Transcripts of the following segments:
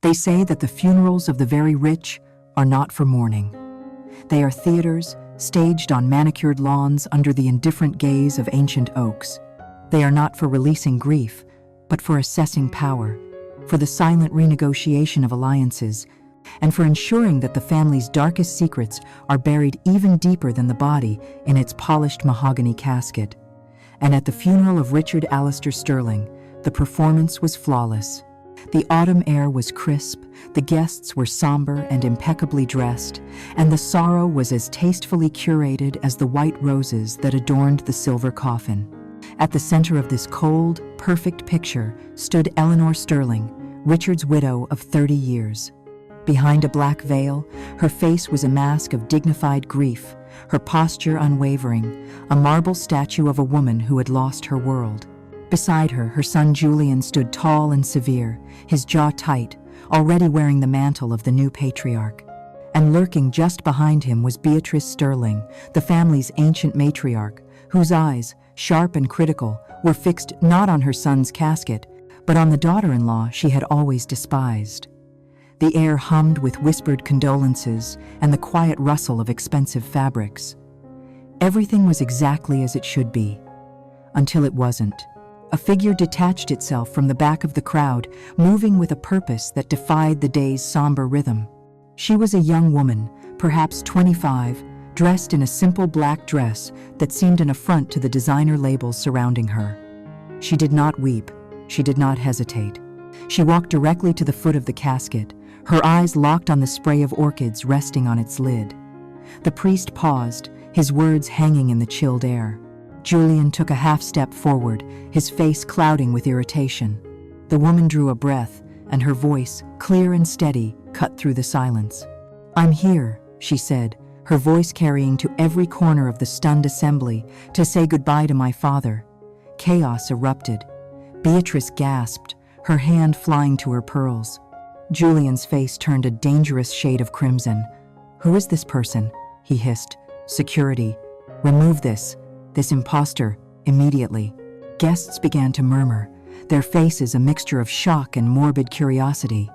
They say that the funerals of the very rich are not for mourning. They are theaters staged on manicured lawns under the indifferent gaze of ancient oaks. They are not for releasing grief, but for assessing power, for the silent renegotiation of alliances, and for ensuring that the family's darkest secrets are buried even deeper than the body in its polished mahogany casket. And at the funeral of Richard Alistair Sterling, the performance was flawless. The autumn air was crisp, the guests were somber and impeccably dressed, and the sorrow was as tastefully curated as the white roses that adorned the silver coffin. At the center of this cold, perfect picture stood Eleanor Sterling, Richard's widow of 30 years. Behind a black veil, her face was a mask of dignified grief, her posture unwavering, a marble statue of a woman who had lost her world. Beside her, her son Julian stood tall and severe, his jaw tight, already wearing the mantle of the new patriarch. And lurking just behind him was Beatrice Sterling, the family's ancient matriarch, whose eyes, sharp and critical, were fixed not on her son's casket, but on the daughter-in-law she had always despised. The air hummed with whispered condolences and the quiet rustle of expensive fabrics. Everything was exactly as it should be, until it wasn't. A figure detached itself from the back of the crowd, moving with a purpose that defied the day's somber rhythm. She was a young woman, perhaps 25, dressed in a simple black dress that seemed an affront to the designer labels surrounding her. She did not weep. She did not hesitate. She walked directly to the foot of the casket, her eyes locked on the spray of orchids resting on its lid. The priest paused, his words hanging in the chilled air. Julian took a half step forward, his face clouding with irritation. The woman drew a breath, and her voice, clear and steady, cut through the silence. "I'm here," she said, her voice carrying to every corner of the stunned assembly, "to say goodbye to my father." Chaos erupted. Beatrice gasped, her hand flying to her pearls. Julian's face turned a dangerous shade of crimson. "Who is this person?" he hissed. "Security. Remove this imposter, immediately." Guests began to murmur, their faces a mixture of shock and morbid curiosity.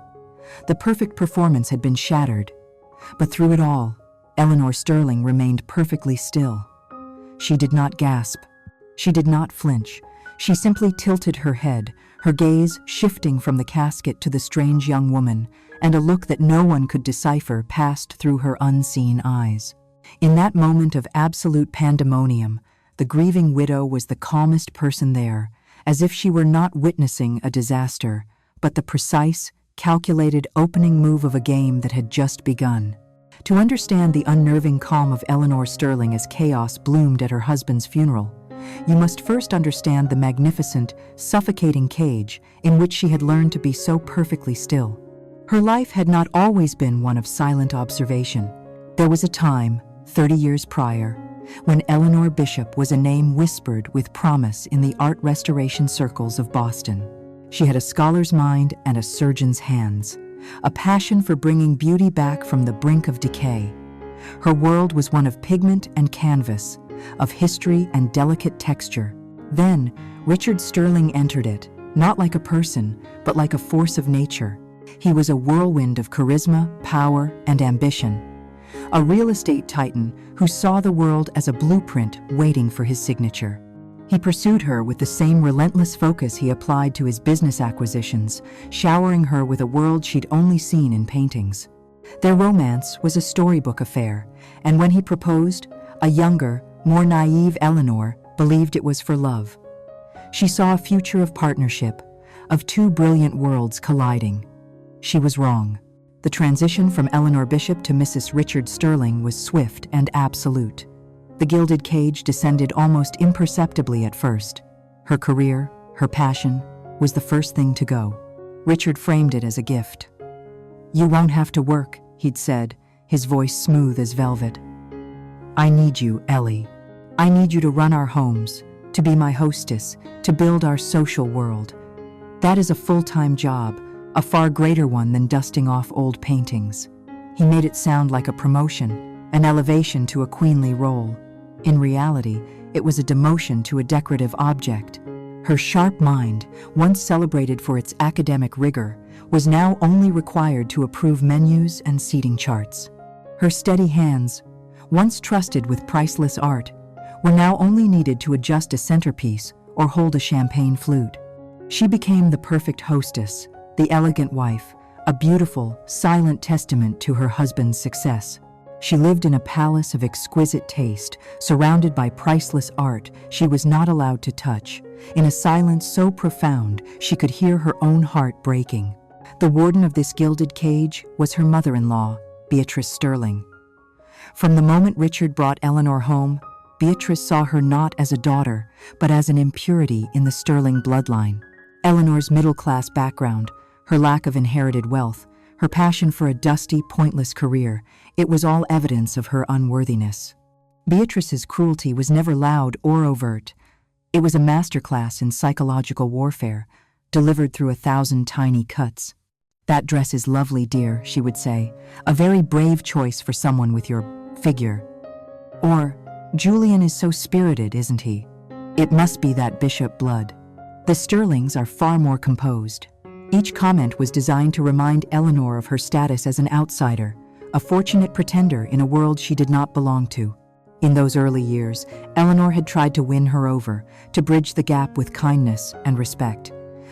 The perfect performance had been shattered. But through it all, Eleanor Sterling remained perfectly still. She did not gasp. She did not flinch. She simply tilted her head, her gaze shifting from the casket to the strange young woman, and a look that no one could decipher passed through her unseen eyes. In that moment of absolute pandemonium, the grieving widow was the calmest person there, as if she were not witnessing a disaster, but the precise, calculated opening move of a game that had just begun. To understand the unnerving calm of Eleanor Sterling as chaos bloomed at her husband's funeral, you must first understand the magnificent, suffocating cage in which she had learned to be so perfectly still. Her life had not always been one of silent observation. There was a time, 30 years prior, when Eleanor Bishop was a name whispered with promise in the art restoration circles of Boston. She had a scholar's mind and a surgeon's hands, a passion for bringing beauty back from the brink of decay. Her world was one of pigment and canvas, of history and delicate texture. Then, Richard Sterling entered it, not like a person, but like a force of nature. He was a whirlwind of charisma, power, and ambition. A real estate titan who saw the world as a blueprint waiting for his signature. He pursued her with the same relentless focus he applied to his business acquisitions, showering her with a world she'd only seen in paintings. Their romance was a storybook affair, and when he proposed, a younger, more naive Eleanor believed it was for love. She saw a future of partnership, of two brilliant worlds colliding. She was wrong. The transition from Eleanor Bishop to Mrs. Richard Sterling was swift and absolute. The gilded cage descended almost imperceptibly at first. Her career, her passion, was the first thing to go. Richard framed it as a gift. "You won't have to work," he'd said, his voice smooth as velvet. "I need you, Ellie. I need you to run our homes, to be my hostess, to build our social world. That is a full-time job, a far greater one than dusting off old paintings." He made it sound like a promotion, an elevation to a queenly role. In reality, it was a demotion to a decorative object. Her sharp mind, once celebrated for its academic rigor, was now only required to approve menus and seating charts. Her steady hands, once trusted with priceless art, were now only needed to adjust a centerpiece or hold a champagne flute. She became the perfect hostess, the elegant wife, a beautiful, silent testament to her husband's success. She lived in a palace of exquisite taste, surrounded by priceless art she was not allowed to touch, in a silence so profound she could hear her own heart breaking. The warden of this gilded cage was her mother-in-law, Beatrice Sterling. From the moment Richard brought Eleanor home, Beatrice saw her not as a daughter, but as an impurity in the Sterling bloodline. Eleanor's middle-class background, her lack of inherited wealth, her passion for a dusty, pointless career, it was all evidence of her unworthiness. Beatrice's cruelty was never loud or overt. It was a masterclass in psychological warfare, delivered through 1,000 tiny cuts. "That dress is lovely, dear," she would say, "a very brave choice for someone with your figure." Or, "Julian is so spirited, isn't he? It must be that bishop blood." The Sterlings are far more composed. Each comment was designed to remind Eleanor of her status as an outsider, a fortunate pretender in a world she did not belong to. In those early years, Eleanor had tried to win her over, to bridge the gap with kindness and respect.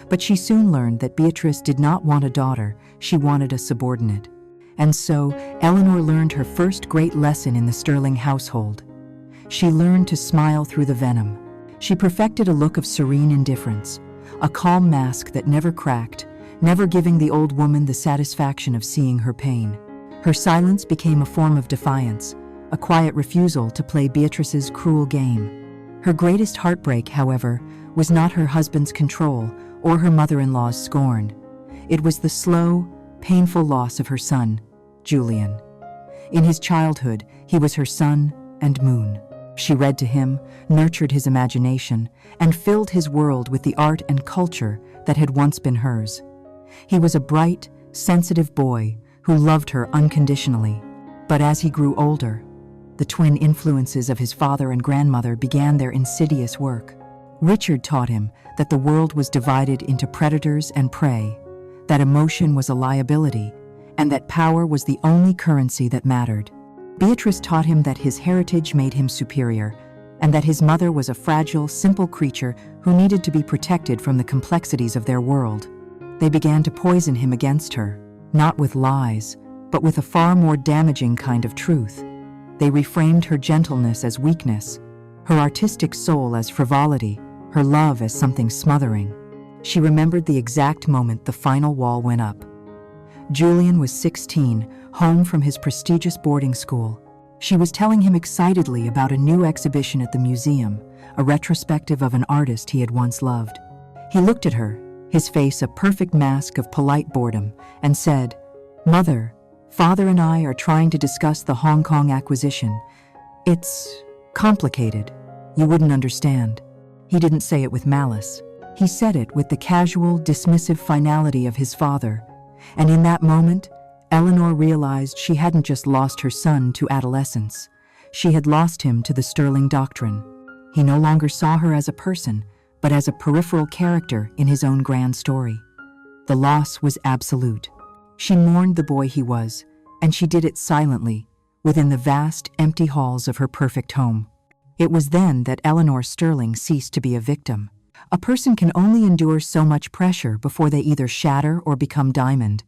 But she soon learned that Beatrice did not want a daughter, she wanted a subordinate. And so, Eleanor learned her first great lesson in the Sterling household. She learned to smile through the venom. She perfected a look of serene indifference, a calm mask that never cracked, never giving the old woman the satisfaction of seeing her pain. Her silence became a form of defiance, a quiet refusal to play Beatrice's cruel game. Her greatest heartbreak, however, was not her husband's control or her mother-in-law's scorn. It was the slow, painful loss of her son, Julian. In his childhood, he was her sun and moon. She read to him, nurtured his imagination, and filled his world with the art and culture that had once been hers. He was a bright, sensitive boy who loved her unconditionally. But as he grew older, the twin influences of his father and grandmother began their insidious work. Richard taught him that the world was divided into predators and prey, that emotion was a liability, and that power was the only currency that mattered. Beatrice taught him that his heritage made him superior, and that his mother was a fragile, simple creature who needed to be protected from the complexities of their world. They began to poison him against her, not with lies, but with a far more damaging kind of truth. They reframed her gentleness as weakness, her artistic soul as frivolity, her love as something smothering. She remembered the exact moment the final wall went up. Julian was 16, home from his prestigious boarding school. She was telling him excitedly about a new exhibition at the museum, a retrospective of an artist he had once loved. He looked at her, his face a perfect mask of polite boredom, and said, "Mother, Father and I are trying to discuss the Hong Kong acquisition. It's complicated. You wouldn't understand." He didn't say it with malice. He said it with the casual, dismissive finality of his father. And in that moment, Eleanor realized she hadn't just lost her son to adolescence. She had lost him to the Sterling doctrine. He no longer saw her as a person, but as a peripheral character in his own grand story. The loss was absolute. She mourned the boy he was, and she did it silently, within the vast, empty halls of her perfect home. It was then that Eleanor Sterling ceased to be a victim. A person can only endure so much pressure before they either shatter or become diamond.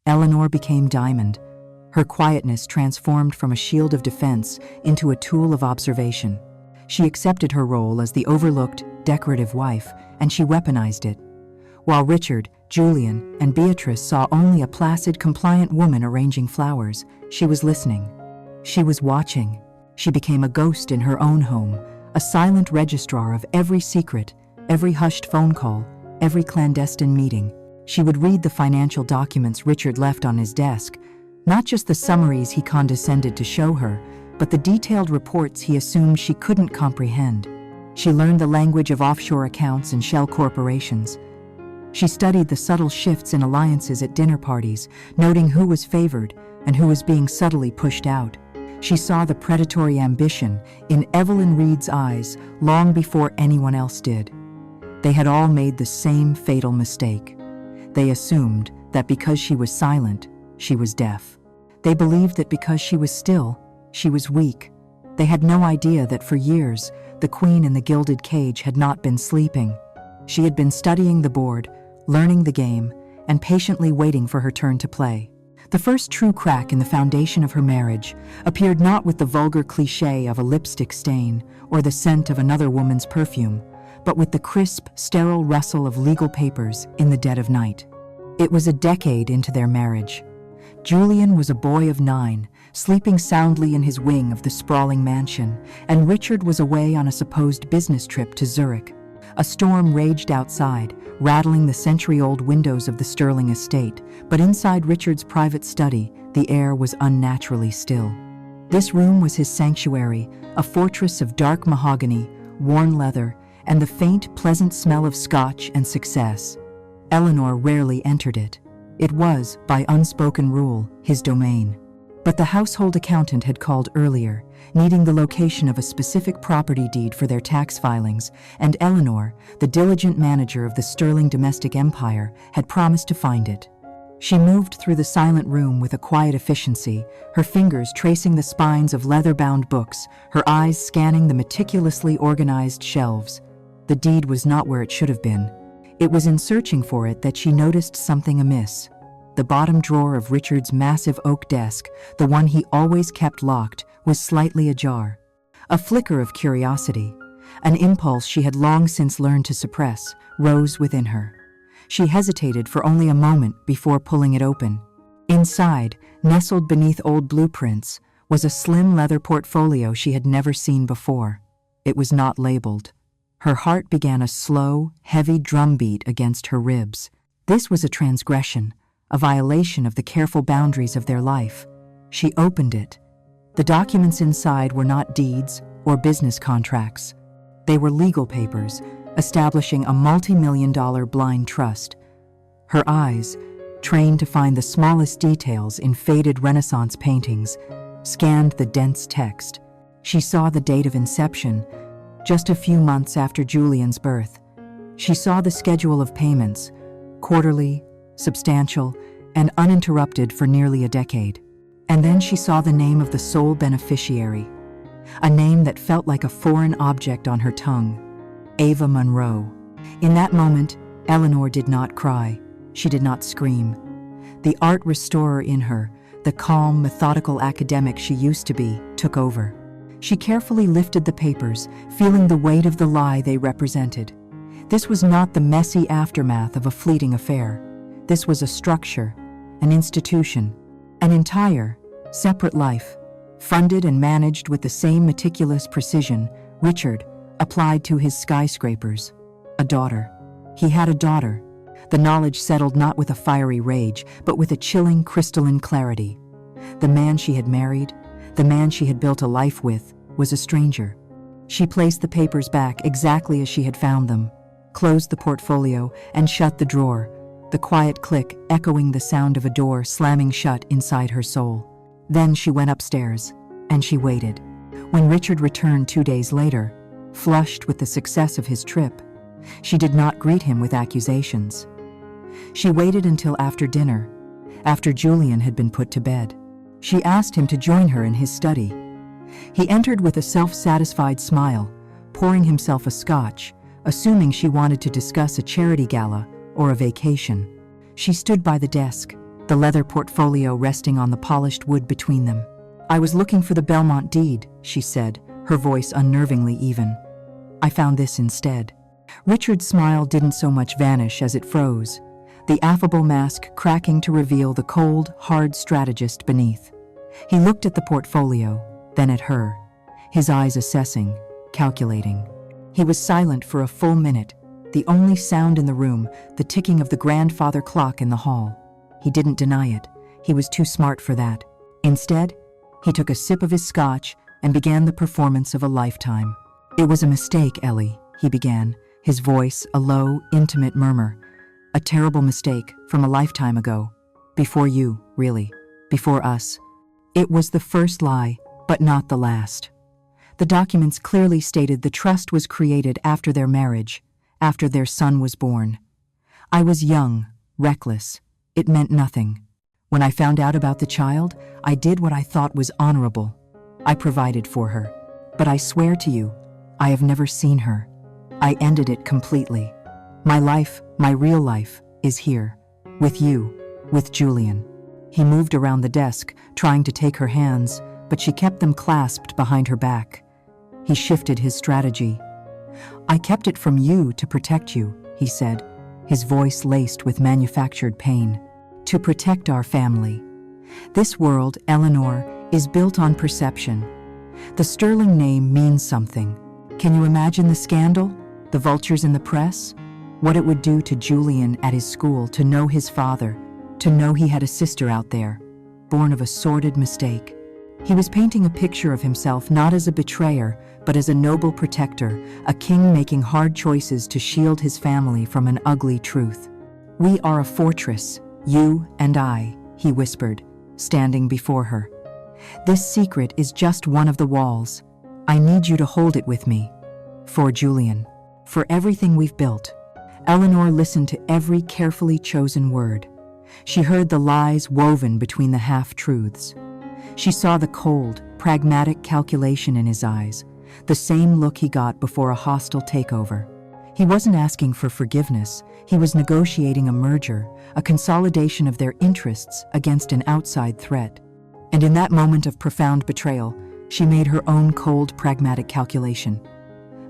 Eleanor became diamond. Her quietness transformed from a shield of defense into a tool of observation. She accepted her role as the overlooked, decorative wife, and she weaponized it. While Richard, Julian, and Beatrice saw only a placid, compliant woman arranging flowers, she was listening. She was watching. She became a ghost in her own home, a silent registrar of every secret, every hushed phone call, every clandestine meeting. She would read the financial documents Richard left on his desk, not just the summaries he condescended to show her, but the detailed reports he assumed she couldn't comprehend. She learned the language of offshore accounts and shell corporations. She studied the subtle shifts in alliances at dinner parties, noting who was favored and who was being subtly pushed out. She saw the predatory ambition in Evelyn Reed's eyes long before anyone else did. They had all made the same fatal mistake. They assumed that because she was silent, she was deaf. They believed that because she was still, she was weak. They had no idea that for years, the queen in the gilded cage had not been sleeping. She had been studying the board, learning the game, and patiently waiting for her turn to play. The first true crack in the foundation of her marriage appeared not with the vulgar cliché of a lipstick stain or the scent of another woman's perfume, but with the crisp, sterile rustle of legal papers in the dead of night. It was a decade into their marriage. Julian was a boy of 9, sleeping soundly in his wing of the sprawling mansion, and Richard was away on a supposed business trip to Zurich. A storm raged outside, rattling the century-old windows of the Sterling estate, but inside Richard's private study, the air was unnaturally still. This room was his sanctuary, a fortress of dark mahogany, worn leather, and the faint, pleasant smell of scotch and success. Eleanor rarely entered it. It was, by unspoken rule, his domain. But the household accountant had called earlier, needing the location of a specific property deed for their tax filings, and Eleanor, the diligent manager of the Sterling domestic empire, had promised to find it. She moved through the silent room with a quiet efficiency, her fingers tracing the spines of leather-bound books, her eyes scanning the meticulously organized shelves. The deed was not where it should have been. It was in searching for it that she noticed something amiss. The bottom drawer of Richard's massive oak desk, the one he always kept locked, was slightly ajar. A flicker of curiosity, an impulse she had long since learned to suppress, rose within her. She hesitated for only a moment before pulling it open. Inside, nestled beneath old blueprints, was a slim leather portfolio she had never seen before. It was not labeled. Her heart began a slow, heavy drumbeat against her ribs. This was a transgression, a violation of the careful boundaries of their life. She opened it. The documents inside were not deeds or business contracts. They were legal papers, establishing a multi-million-dollar blind trust. Her eyes, trained to find the smallest details in faded Renaissance paintings, scanned the dense text. She saw the date of inception, just a few months after Julian's birth. She saw the schedule of payments, quarterly, substantial, and uninterrupted for nearly a decade. And then she saw the name of the sole beneficiary, a name that felt like a foreign object on her tongue: Ava Monroe. In that moment, Eleanor did not cry. She did not scream. The art restorer in her, the calm, methodical academic she used to be, took over. She carefully lifted the papers, feeling the weight of the lie they represented. This was not the messy aftermath of a fleeting affair. This was a structure, an institution, an entire, separate life, funded and managed with the same meticulous precision Richard applied to his skyscrapers. A daughter. He had a daughter. The knowledge settled not with a fiery rage, but with a chilling, crystalline clarity. The man she had married, the man she had built a life with, was a stranger. She placed the papers back exactly as she had found them, closed the portfolio, and shut the drawer, the quiet click echoing the sound of a door slamming shut inside her soul. Then she went upstairs, and she waited. When Richard returned 2 days later, flushed with the success of his trip, she did not greet him with accusations. She waited until after dinner, after Julian had been put to bed. She asked him to join her in his study. He entered with a self-satisfied smile, pouring himself a scotch, assuming she wanted to discuss a charity gala or a vacation. She stood by the desk, the leather portfolio resting on the polished wood between them. "I was looking for the Belmont deed," she said, her voice unnervingly even. "I found this instead." Richard's smile didn't so much vanish as it froze, the affable mask cracking to reveal the cold, hard strategist beneath. He looked at the portfolio, then at her, his eyes assessing, calculating. He was silent for a full minute, the only sound in the room, the ticking of the grandfather clock in the hall. He didn't deny it. He was too smart for that. Instead, he took a sip of his scotch and began the performance of a lifetime. "It was a mistake, Ellie," he began, his voice a low, intimate murmur. "A terrible mistake from a lifetime ago. Before you, really. Before us. It was the first lie, but not the last. The documents clearly stated the trust was created after their marriage, after their son was born. I was young, reckless, It meant nothing. When I found out about the child, I did what I thought was honorable. I provided for her. But I swear to you, I have never seen her. I ended it completely. My life, my real life, is here. With you, with Julian." He moved around the desk, trying to take her hands, but she kept them clasped behind her back. He shifted his strategy. "I kept it from you to protect you," he said, his voice laced with manufactured pain. "To protect our family. This world, Eleanor, is built on perception. The Sterling name means something. Can you imagine the scandal? The vultures in the press? What it would do to Julian at his school to know his father, to know he had a sister out there, born of a sordid mistake." He was painting a picture of himself not as a betrayer, but as a noble protector, a king making hard choices to shield his family from an ugly truth. "We are a fortress, you and I," he whispered, standing before her. "This secret is just one of the walls. I need you to hold it with me. For Julian. For everything we've built." Eleanor listened to every carefully chosen word. She heard the lies woven between the half-truths. She saw the cold, pragmatic calculation in his eyes, the same look he got before a hostile takeover. He wasn't asking for forgiveness, he was negotiating a merger, a consolidation of their interests against an outside threat. And in that moment of profound betrayal, she made her own cold, pragmatic calculation.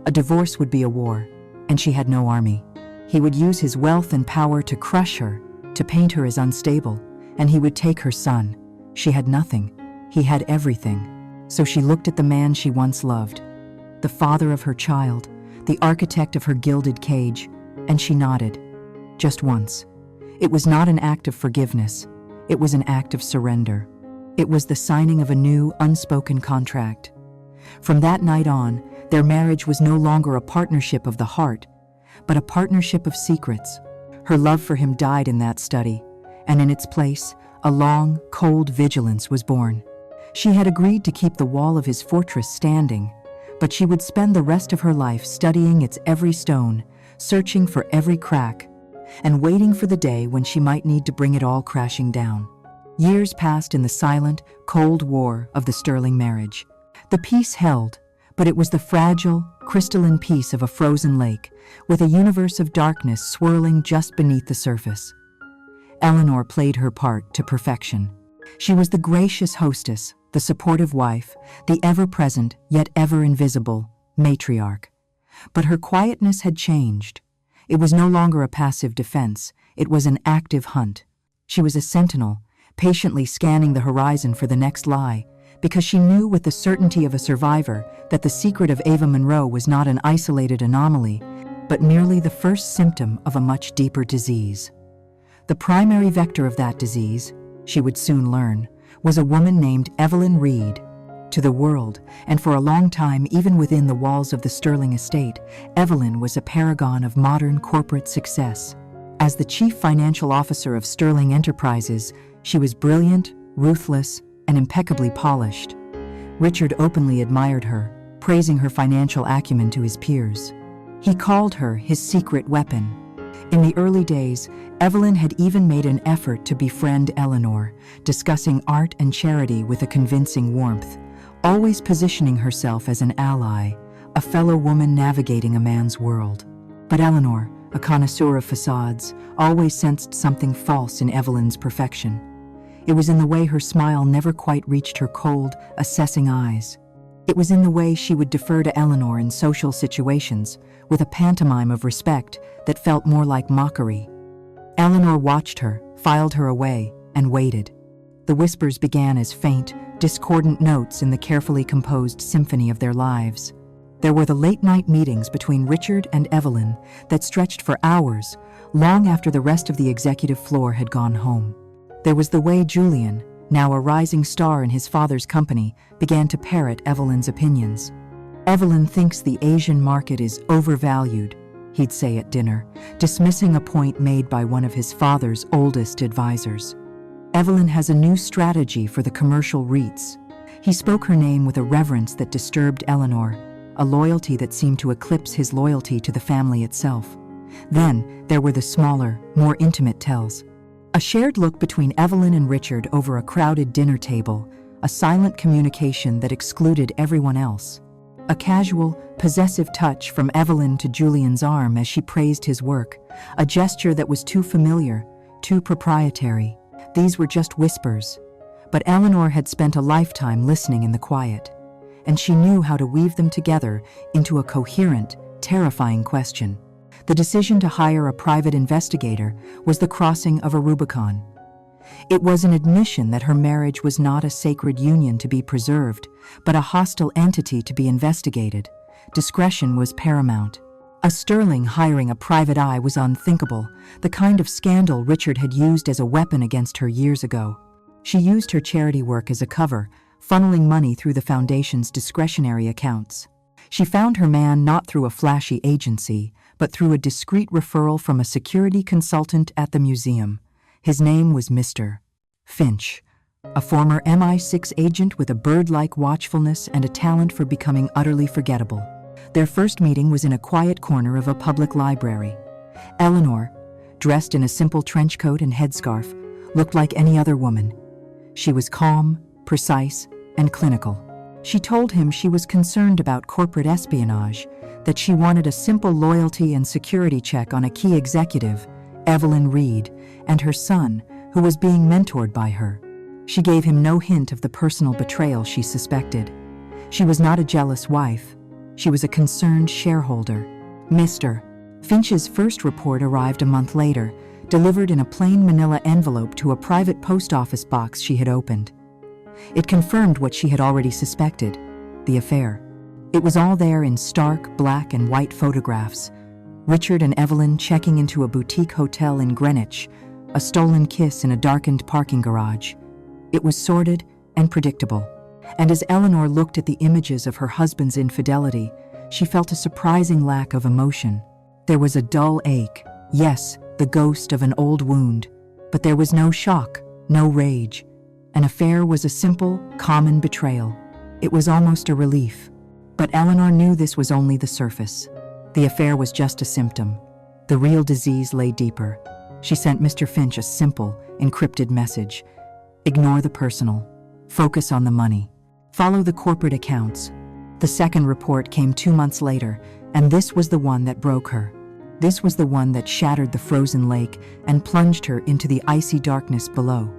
A divorce would be a war, and she had no army. He would use his wealth and power to crush her, to paint her as unstable, and he would take her son. She had nothing. He had everything. So she looked at the man she once loved, the father of her child, the architect of her gilded cage, and she nodded. Just once. It was not an act of forgiveness. It was an act of surrender. It was the signing of a new, unspoken contract. From that night on, their marriage was no longer a partnership of the heart, but a partnership of secrets. Her love for him died in that study, and in its place, a long, cold vigilance was born. She had agreed to keep the wall of his fortress standing, but she would spend the rest of her life studying its every stone, searching for every crack, and waiting for the day when she might need to bring it all crashing down. Years passed in the silent, cold war of the Sterling marriage. The peace held, but it was the fragile, crystalline peace of a frozen lake, with a universe of darkness swirling just beneath the surface. Eleanor played her part to perfection. She was the gracious hostess, the supportive wife, the ever-present, yet ever-invisible matriarch. But her quietness had changed. It was no longer a passive defense, it was an active hunt. She was a sentinel, patiently scanning the horizon for the next lie, because she knew with the certainty of a survivor that the secret of Ava Monroe was not an isolated anomaly, but merely the first symptom of a much deeper disease. The primary vector of that disease, she would soon learn, was a woman named Evelyn Reed. To the world, and for a long time even within the walls of the Sterling estate, Evelyn was a paragon of modern corporate success. As the chief financial officer of Sterling Enterprises, she was brilliant, ruthless, and impeccably polished. Richard openly admired her, praising her financial acumen to his peers. He called her his secret weapon. In the early days, Evelyn had even made an effort to befriend Eleanor, discussing art and charity with a convincing warmth, always positioning herself as an ally, a fellow woman navigating a man's world. But Eleanor, a connoisseur of facades, always sensed something false in Evelyn's perfection. It was in the way her smile never quite reached her cold, assessing eyes. It was in the way she would defer to Eleanor in social situations, with a pantomime of respect that felt more like mockery. Eleanor watched her, filed her away, and waited. The whispers began as faint, discordant notes in the carefully composed symphony of their lives. There were the late-night meetings between Richard and Evelyn that stretched for hours, long after the rest of the executive floor had gone home. There was the way Julian, now a rising star in his father's company, began to parrot Evelyn's opinions. "Evelyn thinks the Asian market is overvalued," he'd say at dinner, dismissing a point made by one of his father's oldest advisors. "Evelyn has a new strategy for the commercial REITs." He spoke her name with a reverence that disturbed Eleanor, a loyalty that seemed to eclipse his loyalty to the family itself. Then there were the smaller, more intimate tells. A shared look between Evelyn and Richard over a crowded dinner table, a silent communication that excluded everyone else. A casual, possessive touch from Evelyn to Julian's arm as she praised his work, a gesture that was too familiar, too proprietary. These were just whispers, but Eleanor had spent a lifetime listening in the quiet, and she knew how to weave them together into a coherent, terrifying question. The decision to hire a private investigator was the crossing of a Rubicon. It was an admission that her marriage was not a sacred union to be preserved, but a hostile entity to be investigated. Discretion was paramount. A Sterling hiring a private eye was unthinkable, the kind of scandal Richard had used as a weapon against her years ago. She used her charity work as a cover, funneling money through the foundation's discretionary accounts. She found her man not through a flashy agency, but through a discreet referral from a security consultant at the museum. His name was Mr. Finch, a former MI6 agent with a bird-like watchfulness and a talent for becoming utterly forgettable. Their first meeting was in a quiet corner of a public library. Eleanor, dressed in a simple trench coat and headscarf, looked like any other woman. She was calm, precise, and clinical. She told him she was concerned about corporate espionage, that she wanted a simple loyalty and security check on a key executive, Evelyn Reed, and her son, who was being mentored by her. She gave him no hint of the personal betrayal she suspected. She was not a jealous wife. She was a concerned shareholder. Mr. Finch's first report arrived a month later, delivered in a plain manila envelope to a private post office box she had opened. It confirmed what she had already suspected, the affair. It was all there in stark black and white photographs. Richard and Evelyn checking into a boutique hotel in Greenwich, a stolen kiss in a darkened parking garage. It was sordid and predictable. And as Eleanor looked at the images of her husband's infidelity, she felt a surprising lack of emotion. There was a dull ache, yes, the ghost of an old wound, but there was no shock, no rage. An affair was a simple, common betrayal. It was almost a relief. But Eleanor knew this was only the surface. The affair was just a symptom. The real disease lay deeper. She sent Mr. Finch a simple, encrypted message. Ignore the personal. Focus on the money. Follow the corporate accounts. The second report came 2 months later, and this was the one that broke her. This was the one that shattered the frozen lake and plunged her into the icy darkness below.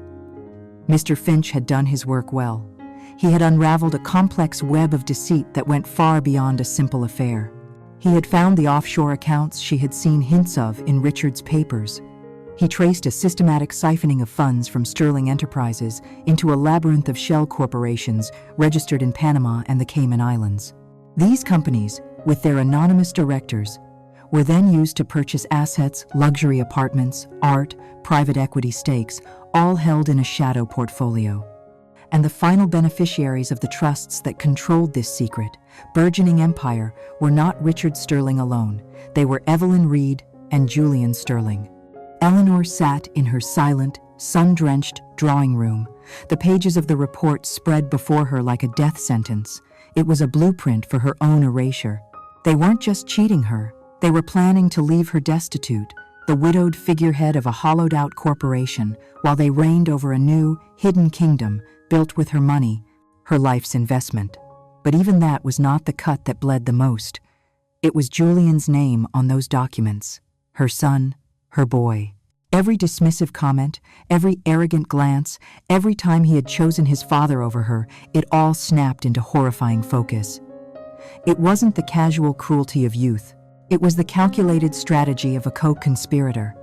Mr. Finch had done his work well. He had unraveled a complex web of deceit that went far beyond a simple affair. He had found the offshore accounts she had seen hints of in Richard's papers. He traced a systematic siphoning of funds from Sterling Enterprises into a labyrinth of shell corporations registered in Panama and the Cayman Islands. These companies, with their anonymous directors, were then used to purchase assets, luxury apartments, art, private equity stakes, all held in a shadow portfolio. And the final beneficiaries of the trusts that controlled this secret, burgeoning empire were not Richard Sterling alone. They were Evelyn Reed and Julian Sterling. Eleanor sat in her silent, sun-drenched drawing room. The pages of the report spread before her like a death sentence. It was a blueprint for her own erasure. They weren't just cheating her. They were planning to leave her destitute, the widowed figurehead of a hollowed-out corporation, while they reigned over a new, hidden kingdom built with her money, her life's investment. But even that was not the cut that bled the most. It was Julian's name on those documents, her son, her boy. Every dismissive comment, every arrogant glance, every time he had chosen his father over her, it all snapped into horrifying focus. It wasn't the casual cruelty of youth. It was the calculated strategy of a co-conspirator.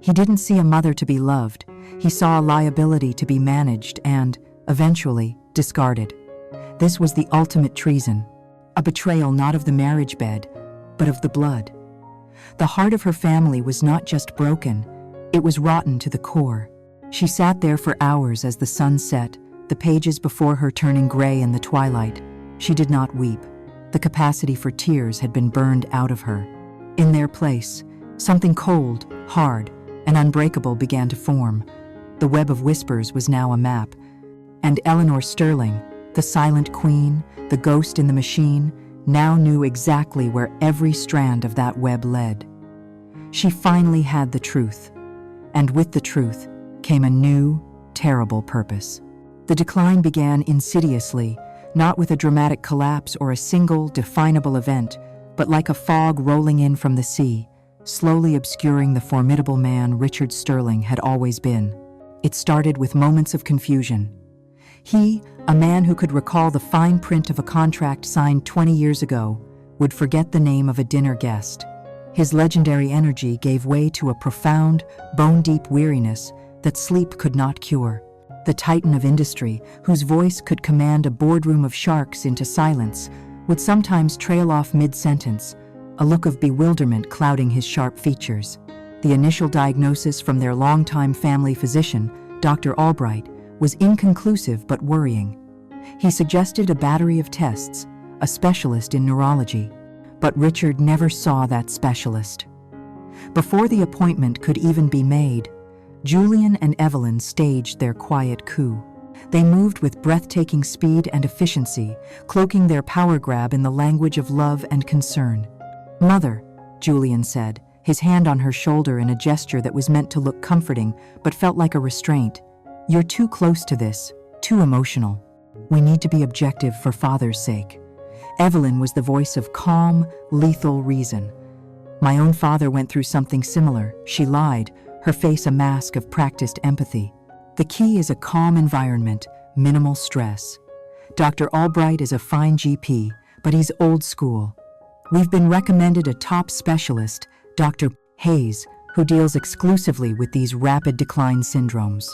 He didn't see a mother to be loved. He saw a liability to be managed and, eventually, discarded. This was the ultimate treason, a betrayal not of the marriage bed, but of the blood. The heart of her family was not just broken, it was rotten to the core. She sat there for hours as the sun set, the pages before her turning gray in the twilight. She did not weep. The capacity for tears had been burned out of her. In their place, something cold, hard, and unbreakable began to form. The web of whispers was now a map, and Eleanor Sterling, the silent queen, the ghost in the machine, now knew exactly where every strand of that web led. She finally had the truth, and with the truth came a new, terrible purpose. The decline began insidiously, not with a dramatic collapse or a single, definable event, but like a fog rolling in from the sea, slowly obscuring the formidable man Richard Sterling had always been. It started with moments of confusion. He, a man who could recall the fine print of a contract signed 20 years ago, would forget the name of a dinner guest. His legendary energy gave way to a profound, bone-deep weariness that sleep could not cure. The titan of industry, whose voice could command a boardroom of sharks into silence, would sometimes trail off mid-sentence, a look of bewilderment clouding his sharp features. The initial diagnosis from their longtime family physician, Dr. Albright, was inconclusive but worrying. He suggested a battery of tests, a specialist in neurology, but Richard never saw that specialist. Before the appointment could even be made, Julian and Evelyn staged their quiet coup. They moved with breathtaking speed and efficiency, cloaking their power grab in the language of love and concern. "Mother," Julian said, his hand on her shoulder in a gesture that was meant to look comforting but felt like a restraint. "You're too close to this, too emotional. We need to be objective for Father's sake." Evelyn was the voice of calm, lethal reason. "My own father went through something similar," she lied, her face a mask of practiced empathy. "The key is a calm environment, minimal stress. Dr. Albright is a fine GP, but he's old school. We've been recommended a top specialist, Dr. Hayes, who deals exclusively with these rapid decline syndromes."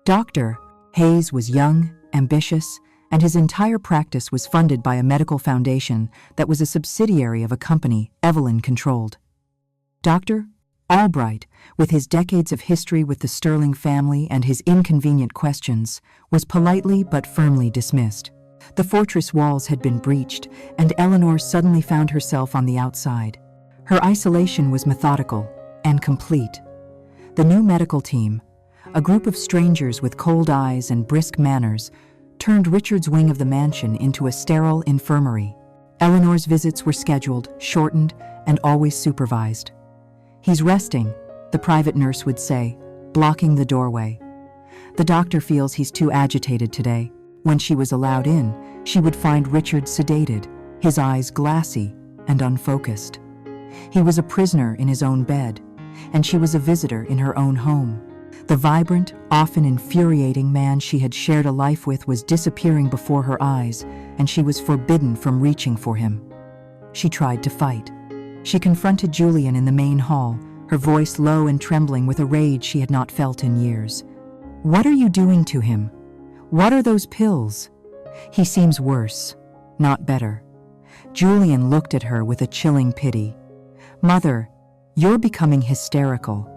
Dr. Hayes was young, ambitious, and his entire practice was funded by a medical foundation that was a subsidiary of a company Evelyn controlled. Dr. Albright, with his decades of history with the Sterling family and his inconvenient questions, was politely but firmly dismissed. The fortress walls had been breached, and Eleanor suddenly found herself on the outside. Her isolation was methodical and complete. The new medical team, a group of strangers with cold eyes and brisk manners, turned Richard's wing of the mansion into a sterile infirmary. Eleanor's visits were scheduled, shortened, and always supervised. "He's resting," the private nurse would say, blocking the doorway. "The doctor feels he's too agitated today." When she was allowed in, she would find Richard sedated, his eyes glassy and unfocused. He was a prisoner in his own bed, and she was a visitor in her own home. The vibrant, often infuriating man she had shared a life with was disappearing before her eyes, and she was forbidden from reaching for him. She tried to fight. She confronted Julian in the main hall, her voice low and trembling with a rage she had not felt in years. "What are you doing to him? What are those pills? He seems worse, not better." Julian looked at her with a chilling pity. "Mother, you're becoming hysterical.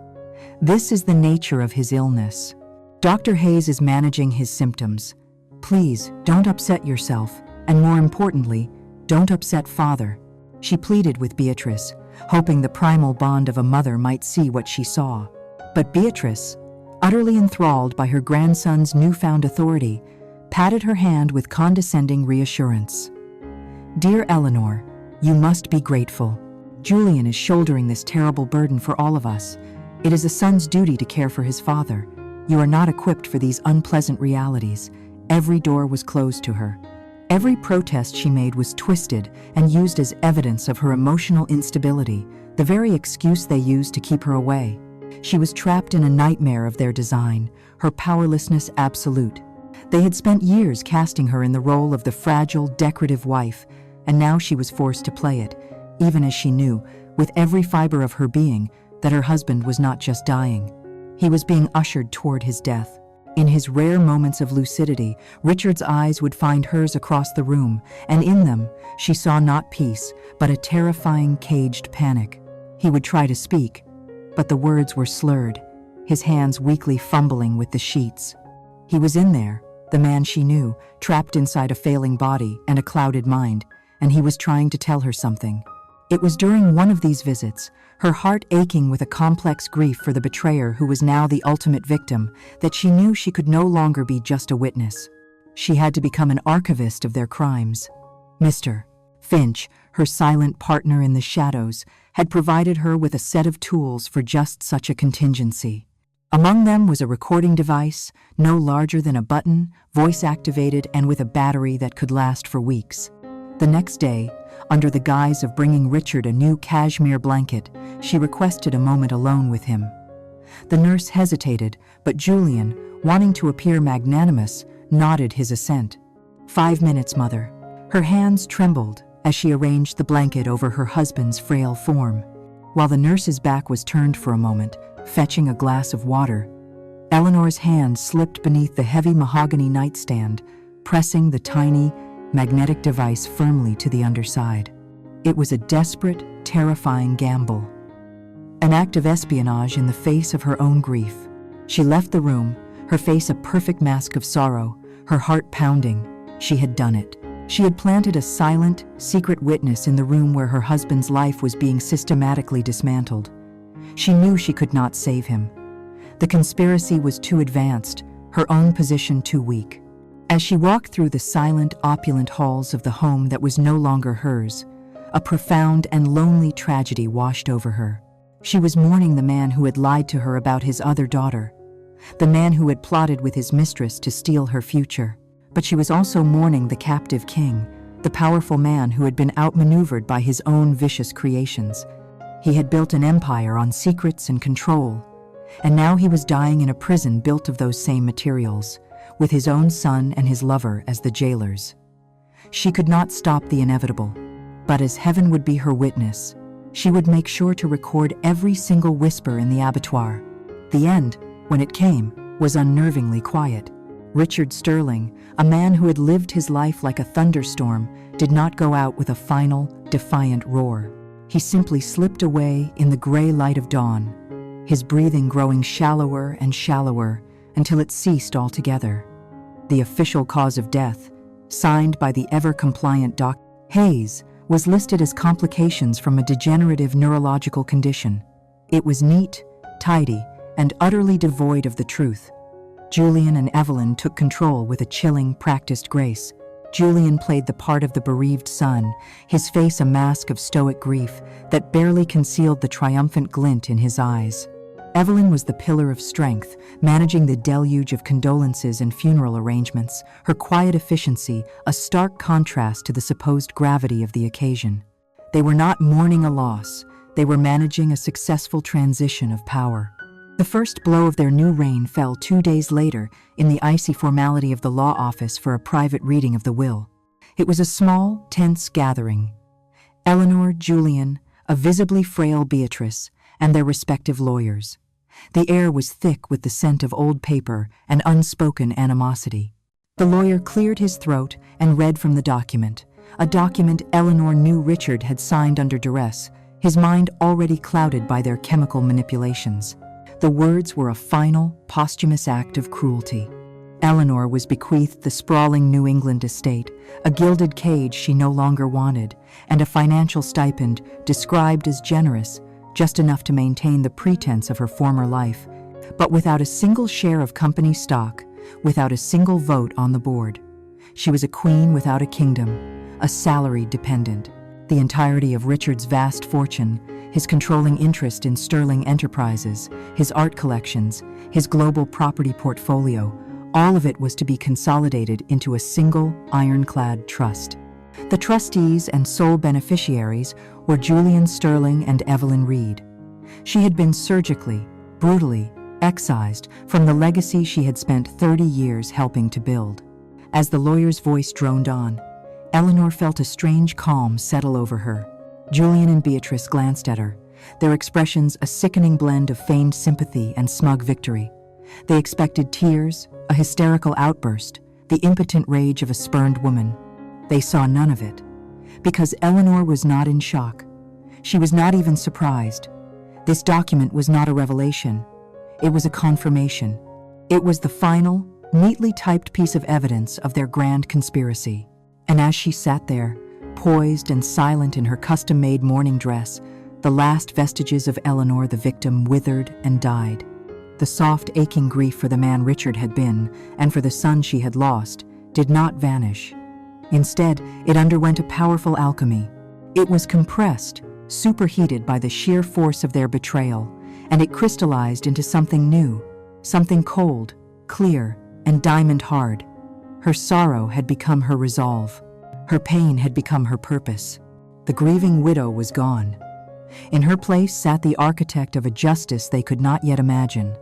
This is the nature of his illness. Dr. Hayes is managing his symptoms. Please, don't upset yourself, and more importantly, don't upset Father." She pleaded with Beatrice, hoping the primal bond of a mother might see what she saw. But Beatrice, utterly enthralled by her grandson's newfound authority, patted her hand with condescending reassurance. "Dear Eleanor, you must be grateful. Julian is shouldering this terrible burden for all of us. It is a son's duty to care for his father. You are not equipped for these unpleasant realities." Every door was closed to her. Every protest she made was twisted and used as evidence of her emotional instability, the very excuse they used to keep her away. She was trapped in a nightmare of their design, her powerlessness absolute. They had spent years casting her in the role of the fragile, decorative wife, and now she was forced to play it, even as she knew, with every fiber of her being, that her husband was not just dying. He was being ushered toward his death. In his rare moments of lucidity, Richard's eyes would find hers across the room, and in them, she saw not peace, but a terrifying, caged panic. He would try to speak, but the words were slurred, his hands weakly fumbling with the sheets. He was in there, the man she knew, trapped inside a failing body and a clouded mind, and he was trying to tell her something. It was during one of these visits, her heart aching with a complex grief for the betrayer who was now the ultimate victim, that she knew she could no longer be just a witness. She had to become an archivist of their crimes. Mr. Finch, her silent partner in the shadows, had provided her with a set of tools for just such a contingency. Among them was a recording device, no larger than a button, voice-activated and with a battery that could last for weeks. The next day, under the guise of bringing Richard a new cashmere blanket, she requested a moment alone with him. The nurse hesitated, but Julian, wanting to appear magnanimous, nodded his assent. 5 minutes, mother. Her hands trembled as she arranged the blanket over her husband's frail form. While the nurse's back was turned for a moment, fetching a glass of water, Eleanor's hand slipped beneath the heavy mahogany nightstand, pressing the tiny, magnetic device firmly to the underside. It was a desperate, terrifying gamble. An act of espionage in the face of her own grief. She left the room, her face a perfect mask of sorrow, her heart pounding. She had done it. She had planted a silent, secret witness in the room where her husband's life was being systematically dismantled. She knew she could not save him. The conspiracy was too advanced, her own position too weak. As she walked through the silent, opulent halls of the home that was no longer hers, a profound and lonely tragedy washed over her. She was mourning the man who had lied to her about his other daughter, the man who had plotted with his mistress to steal her future. But she was also mourning the captive king, the powerful man who had been outmaneuvered by his own vicious creations. He had built an empire on secrets and control, and now he was dying in a prison built of those same materials, with his own son and his lover as the jailers. She could not stop the inevitable, but as heaven would be her witness, she would make sure to record every single whisper in the abattoir. The end, when it came, was unnervingly quiet. Richard Sterling, a man who had lived his life like a thunderstorm, did not go out with a final, defiant roar. He simply slipped away in the gray light of dawn, his breathing growing shallower and shallower until it ceased altogether. The official cause of death, signed by the ever-compliant Dr. Hayes, was listed as complications from a degenerative neurological condition. It was neat, tidy, and utterly devoid of the truth. Julian and Evelyn took control with a chilling, practiced grace. Julian played the part of the bereaved son, his face a mask of stoic grief that barely concealed the triumphant glint in his eyes. Evelyn was the pillar of strength, managing the deluge of condolences and funeral arrangements, her quiet efficiency a stark contrast to the supposed gravity of the occasion. They were not mourning a loss, they were managing a successful transition of power. The first blow of their new reign fell 2 days later in the icy formality of the law office for a private reading of the will. It was a small, tense gathering. Eleanor, Julian, a visibly frail Beatrice, and their respective lawyers. The air was thick with the scent of old paper and unspoken animosity. The lawyer cleared his throat and read from the document, a document Eleanor knew Richard had signed under duress, his mind already clouded by their chemical manipulations. The words were a final, posthumous act of cruelty. Eleanor was bequeathed the sprawling New England estate, a gilded cage she no longer wanted, and a financial stipend described as generous, just enough to maintain the pretense of her former life, but without a single share of company stock, without a single vote on the board. She was a queen without a kingdom, a salaried dependent. The entirety of Richard's vast fortune, his controlling interest in Sterling Enterprises, his art collections, his global property portfolio, all of it was to be consolidated into a single, ironclad trust. The trustees and sole beneficiaries were Julian Sterling and Evelyn Reed. She had been surgically, brutally, excised from the legacy she had spent 30 years helping to build. As the lawyer's voice droned on, Eleanor felt a strange calm settle over her. Julian and Beatrice glanced at her, their expressions a sickening blend of feigned sympathy and smug victory. They expected tears, a hysterical outburst, the impotent rage of a spurned woman. They saw none of it, because Eleanor was not in shock. She was not even surprised. This document was not a revelation. It was a confirmation. It was the final, neatly typed piece of evidence of their grand conspiracy. And as she sat there, poised and silent in her custom-made mourning dress, the last vestiges of Eleanor the victim withered and died. The soft, aching grief for the man Richard had been, and for the son she had lost, did not vanish. Instead, it underwent a powerful alchemy. It was compressed, superheated by the sheer force of their betrayal, and it crystallized into something new, something cold, clear, and diamond-hard. Her sorrow had become her resolve. Her pain had become her purpose. The grieving widow was gone. In her place sat the architect of a justice they could not yet imagine.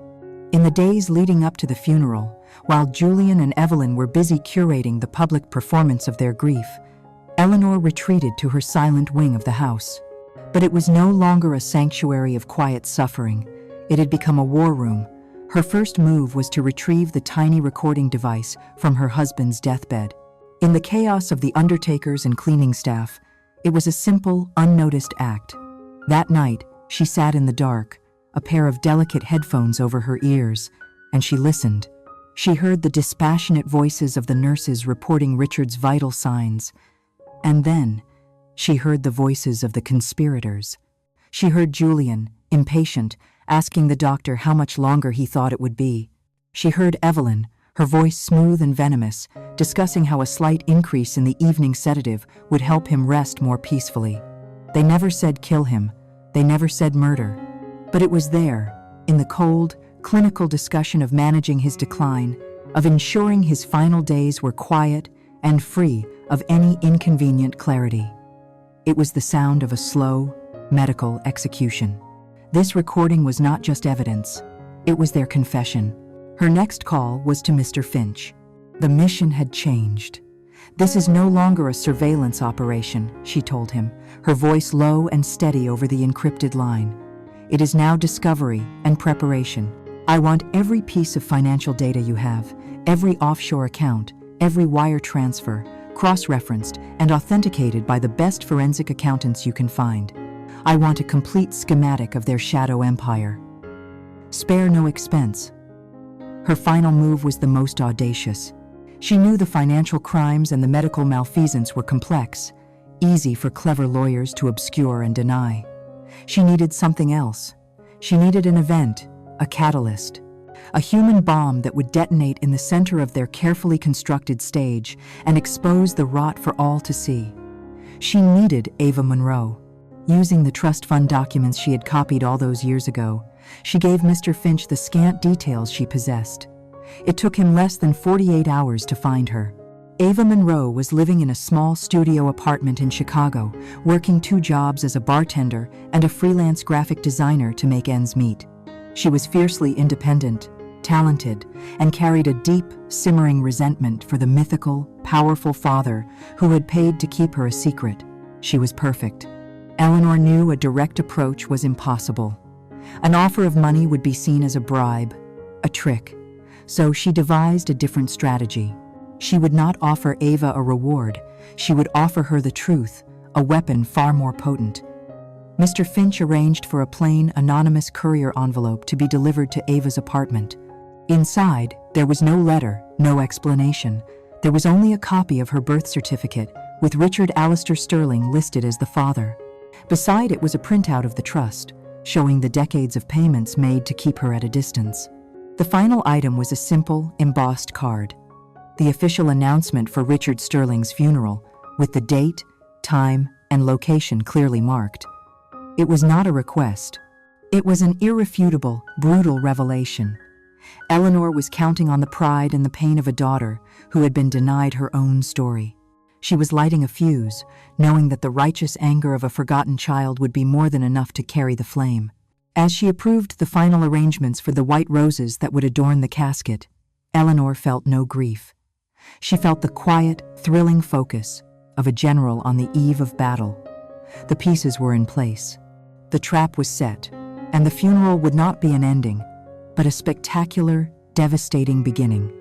In the days leading up to the funeral, while Julian and Evelyn were busy curating the public performance of their grief, Eleanor retreated to her silent wing of the house. But it was no longer a sanctuary of quiet suffering. It had become a war room. Her first move was to retrieve the tiny recording device from her husband's deathbed. In the chaos of the undertakers and cleaning staff, it was a simple, unnoticed act. That night, she sat in the dark, a pair of delicate headphones over her ears, and she listened. She heard the dispassionate voices of the nurses reporting Richard's vital signs. And then, she heard the voices of the conspirators. She heard Julian, impatient, asking the doctor how much longer he thought it would be. She heard Evelyn, her voice smooth and venomous, discussing how a slight increase in the evening sedative would help him rest more peacefully. They never said kill him. They never said murder. But it was there, in the cold, clinical discussion of managing his decline, of ensuring his final days were quiet and free of any inconvenient clarity. It was the sound of a slow, medical execution. This recording was not just evidence, it was their confession. Her next call was to Mr. Finch. The mission had changed. "This is no longer a surveillance operation," she told him, her voice low and steady over the encrypted line. "It is now discovery and preparation. I want every piece of financial data you have, every offshore account, every wire transfer, cross-referenced and authenticated by the best forensic accountants you can find. I want a complete schematic of their shadow empire. Spare no expense." Her final move was the most audacious. She knew the financial crimes and the medical malfeasance were complex, easy for clever lawyers to obscure and deny. She needed something else. She needed an event, a catalyst, a human bomb that would detonate in the center of their carefully constructed stage and expose the rot for all to see. She needed Ava Monroe. Using the trust fund documents she had copied all those years ago, she gave Mr. Finch the scant details she possessed. It took him less than 48 hours to find her. Ava Monroe was living in a small studio apartment in Chicago, working 2 jobs as a bartender and a freelance graphic designer to make ends meet. She was fiercely independent, talented, and carried a deep, simmering resentment for the mythical, powerful father who had paid to keep her a secret. She was perfect. Eleanor knew a direct approach was impossible. An offer of money would be seen as a bribe, a trick. So she devised a different strategy. She would not offer Ava a reward. She would offer her the truth, a weapon far more potent. Mr. Finch arranged for a plain, anonymous courier envelope to be delivered to Ava's apartment. Inside, there was no letter, no explanation. There was only a copy of her birth certificate, with Richard Alistair Sterling listed as the father. Beside it was a printout of the trust, showing the decades of payments made to keep her at a distance. The final item was a simple, embossed card. The official announcement for Richard Sterling's funeral, with the date, time, and location clearly marked. It was not a request. It was an irrefutable, brutal revelation. Eleanor was counting on the pride and the pain of a daughter who had been denied her own story. She was lighting a fuse, knowing that the righteous anger of a forgotten child would be more than enough to carry the flame. As she approved the final arrangements for the white roses that would adorn the casket, Eleanor felt no grief. She felt the quiet, thrilling focus of a general on the eve of battle. The pieces were in place. The trap was set, and the funeral would not be an ending, but a spectacular, devastating beginning.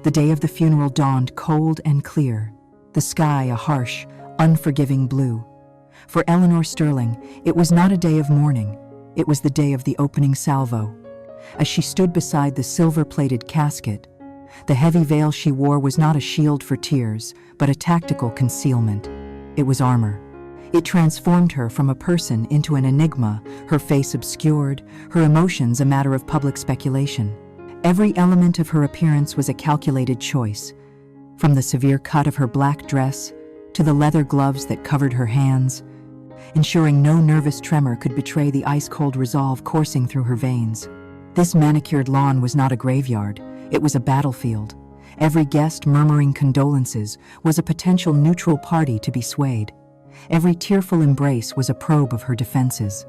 The day of the funeral dawned cold and clear, the sky a harsh, unforgiving blue. For Eleanor Sterling, it was not a day of mourning. It was the day of the opening salvo. As she stood beside the silver-plated casket, the heavy veil she wore was not a shield for tears, but a tactical concealment. It was armor. It transformed her from a person into an enigma, her face obscured, her emotions a matter of public speculation. Every element of her appearance was a calculated choice, from the severe cut of her black dress to the leather gloves that covered her hands, ensuring no nervous tremor could betray the ice-cold resolve coursing through her veins. This manicured lawn was not a graveyard, it was a battlefield. Every guest murmuring condolences was a potential neutral party to be swayed. Every tearful embrace was a probe of her defenses.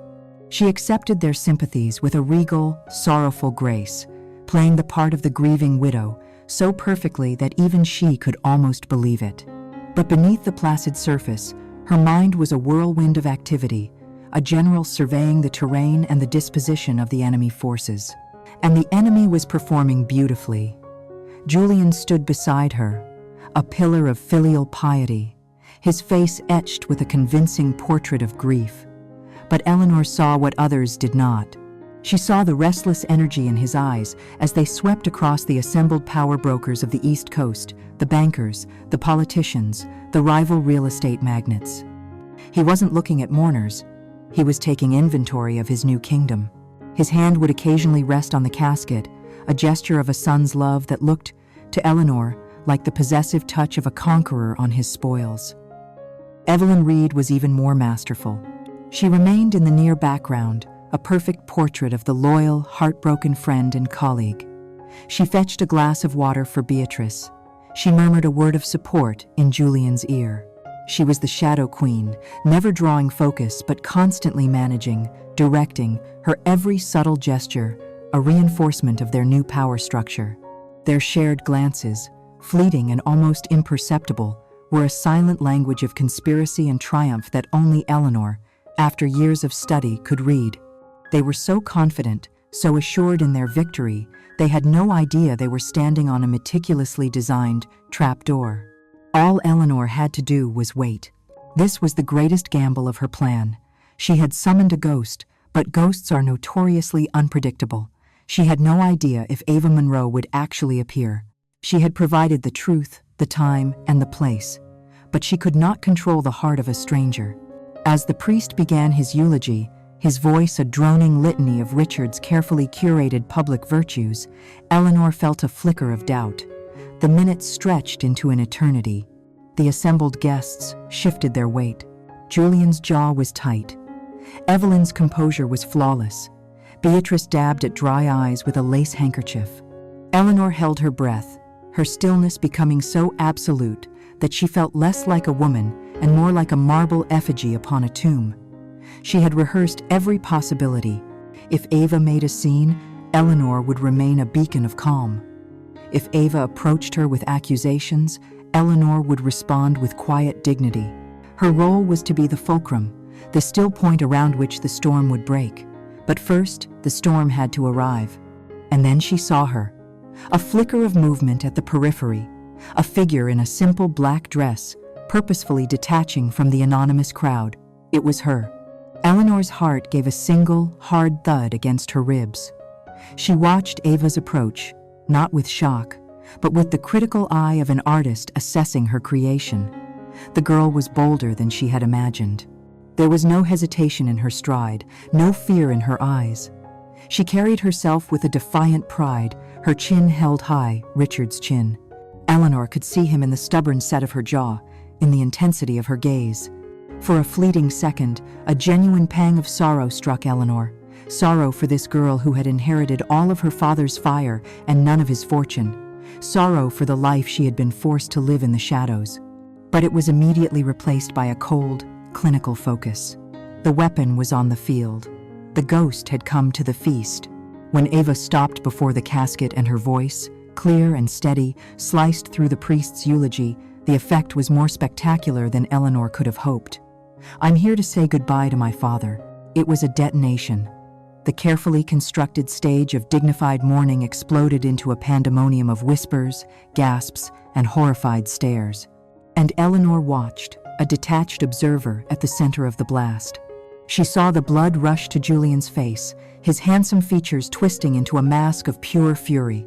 She accepted their sympathies with a regal, sorrowful grace, playing the part of the grieving widow so perfectly that even she could almost believe it. But beneath the placid surface, her mind was a whirlwind of activity, a general surveying the terrain and the disposition of the enemy forces. And the enemy was performing beautifully. Julian stood beside her, a pillar of filial piety, his face etched with a convincing portrait of grief. But Eleanor saw what others did not. She saw the restless energy in his eyes as they swept across the assembled power brokers of the East Coast, the bankers, the politicians, the rival real estate magnates. He wasn't looking at mourners. He was taking inventory of his new kingdom. His hand would occasionally rest on the casket, a gesture of a son's love that looked, to Eleanor, like the possessive touch of a conqueror on his spoils. Evelyn Reed was even more masterful. She remained in the near background, a perfect portrait of the loyal, heartbroken friend and colleague. She fetched a glass of water for Beatrice. She murmured a word of support in Julian's ear. She was the shadow queen, never drawing focus but constantly managing, directing, her every subtle gesture, a reinforcement of their new power structure. Their shared glances, fleeting and almost imperceptible, were a silent language of conspiracy and triumph that only Eleanor, after years of study, could read. They were so confident, so assured in their victory, they had no idea they were standing on a meticulously designed trapdoor. All Eleanor had to do was wait. This was the greatest gamble of her plan. She had summoned a ghost, but ghosts are notoriously unpredictable. She had no idea if Ava Monroe would actually appear. She had provided the truth, the time, and the place, but she could not control the heart of a stranger. As the priest began his eulogy, his voice a droning litany of Richard's carefully curated public virtues, Eleanor felt a flicker of doubt. The minutes stretched into an eternity. The assembled guests shifted their weight. Julian's jaw was tight. Evelyn's composure was flawless. Beatrice dabbed at dry eyes with a lace handkerchief. Eleanor held her breath, her stillness becoming so absolute that she felt less like a woman and more like a marble effigy upon a tomb. She had rehearsed every possibility. If Ava made a scene, Eleanor would remain a beacon of calm. If Ava approached her with accusations, Eleanor would respond with quiet dignity. Her role was to be the fulcrum, the still point around which the storm would break. But first, the storm had to arrive. And then she saw her. A flicker of movement at the periphery, a figure in a simple black dress, purposefully detaching from the anonymous crowd. It was her. Eleanor's heart gave a single, hard thud against her ribs. She watched Ava's approach, not with shock, but with the critical eye of an artist assessing her creation. The girl was bolder than she had imagined. There was no hesitation in her stride, no fear in her eyes. She carried herself with a defiant pride, her chin held high, Richard's chin. Eleanor could see him in the stubborn set of her jaw, in the intensity of her gaze. For a fleeting second, a genuine pang of sorrow struck Eleanor. Sorrow for this girl who had inherited all of her father's fire and none of his fortune. Sorrow for the life she had been forced to live in the shadows. But it was immediately replaced by a cold, clinical focus. The weapon was on the field. The ghost had come to the feast. When Ava stopped before the casket and her voice, clear and steady, sliced through the priest's eulogy, the effect was more spectacular than Eleanor could have hoped. "I'm here to say goodbye to my father." It was a detonation. The carefully constructed stage of dignified mourning exploded into a pandemonium of whispers, gasps, and horrified stares. And Eleanor watched, a detached observer at the center of the blast. She saw the blood rush to Julian's face, his handsome features twisting into a mask of pure fury.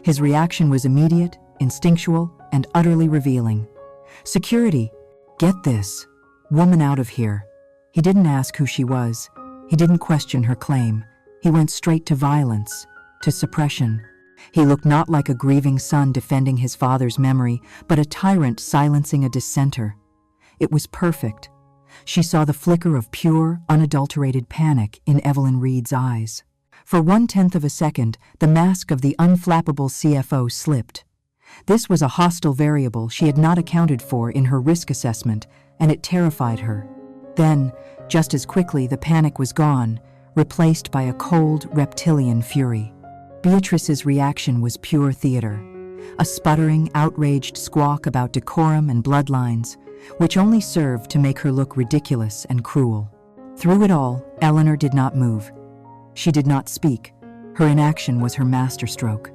His reaction was immediate, instinctual, and utterly revealing. "Security! Get this! Woman out of here!" He didn't ask who she was. He didn't question her claim. He went straight to violence, to suppression. He looked not like a grieving son defending his father's memory, but a tyrant silencing a dissenter. It was perfect. She saw the flicker of pure, unadulterated panic in Evelyn Reed's eyes. For 1/10 of a second, the mask of the unflappable CFO slipped. This was a hostile variable she had not accounted for in her risk assessment, and it terrified her. Then, just as quickly, the panic was gone, replaced by a cold, reptilian fury. Beatrice's reaction was pure theater, a sputtering, outraged squawk about decorum and bloodlines, which only served to make her look ridiculous and cruel. Through it all, Eleanor did not move. She did not speak. Her inaction was her masterstroke.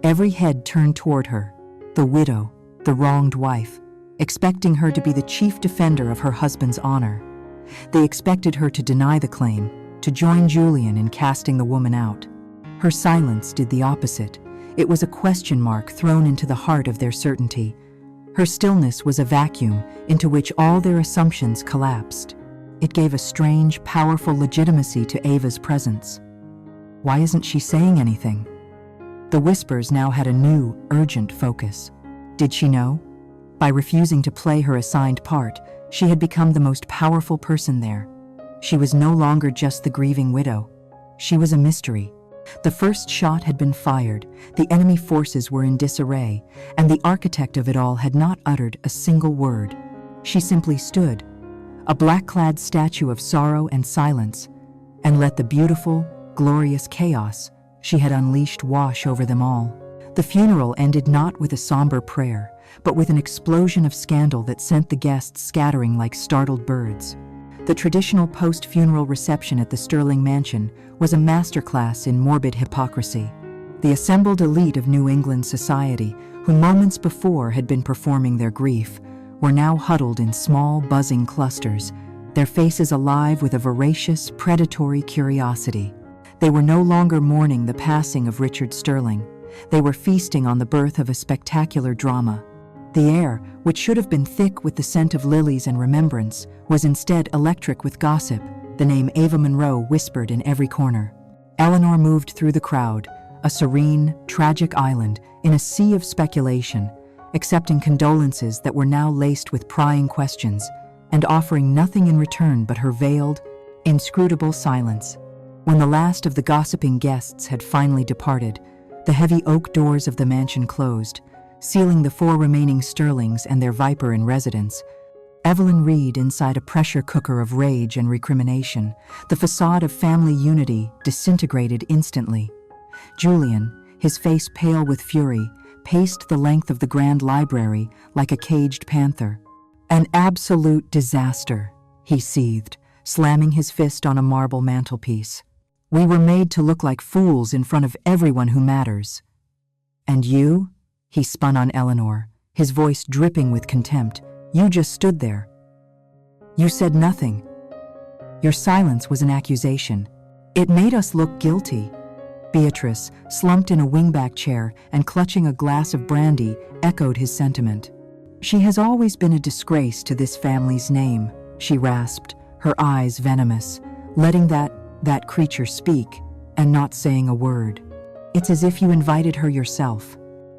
Every head turned toward her, the widow, the wronged wife, expecting her to be the chief defender of her husband's honor. They expected her to deny the claim, to join Julian in casting the woman out. Her silence did the opposite. It was a question mark thrown into the heart of their certainty. Her stillness was a vacuum into which all their assumptions collapsed. It gave a strange, powerful legitimacy to Ava's presence. Why isn't she saying anything? The whispers now had a new, urgent focus. Did she know? By refusing to play her assigned part, she had become the most powerful person there. She was no longer just the grieving widow. She was a mystery. The first shot had been fired, the enemy forces were in disarray, and the architect of it all had not uttered a single word. She simply stood, a black-clad statue of sorrow and silence, and let the beautiful, glorious chaos she had unleashed wash over them all. The funeral ended not with a somber prayer, but with an explosion of scandal that sent the guests scattering like startled birds. The traditional post-funeral reception at the Sterling Mansion was a masterclass in morbid hypocrisy. The assembled elite of New England society, who moments before had been performing their grief, were now huddled in small, buzzing clusters, their faces alive with a voracious, predatory curiosity. They were no longer mourning the passing of Richard Sterling. They were feasting on the birth of a spectacular drama. The air, which should have been thick with the scent of lilies and remembrance, was instead electric with gossip, the name Ava Monroe whispered in every corner. Eleanor moved through the crowd, a serene, tragic island in a sea of speculation, accepting condolences that were now laced with prying questions, and offering nothing in return but her veiled, inscrutable silence. When the last of the gossiping guests had finally departed, the heavy oak doors of the mansion closed, sealing the 4 remaining Sterlings and their viper in residence. Evelyn Reed inside a pressure cooker of rage and recrimination, the facade of family unity disintegrated instantly. Julian, his face pale with fury, paced the length of the grand library like a caged panther. An absolute disaster, he seethed, slamming his fist on a marble mantelpiece. We were made to look like fools in front of everyone who matters. And you? He spun on Eleanor, his voice dripping with contempt. You just stood there. You said nothing. Your silence was an accusation. It made us look guilty. Beatrice, slumped in a wingback chair and clutching a glass of brandy, echoed his sentiment. She has always been a disgrace to this family's name, she rasped, her eyes venomous, letting that creature speak and not saying a word. It's as if you invited her yourself.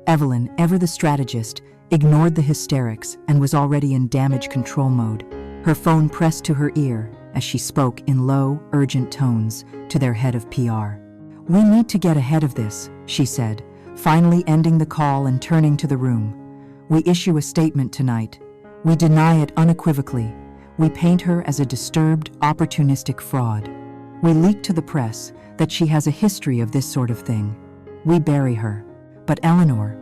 Evelyn, ever the strategist, ignored the hysterics and was already in damage control mode, her phone pressed to her ear as she spoke in low, urgent tones to their head of PR. We need to get ahead of this, she said, finally ending the call and turning to the room. We issue a statement tonight. We deny it unequivocally. We paint her as a disturbed, opportunistic fraud. We leak to the press that she has a history of this sort of thing. We bury her. But Eleanor,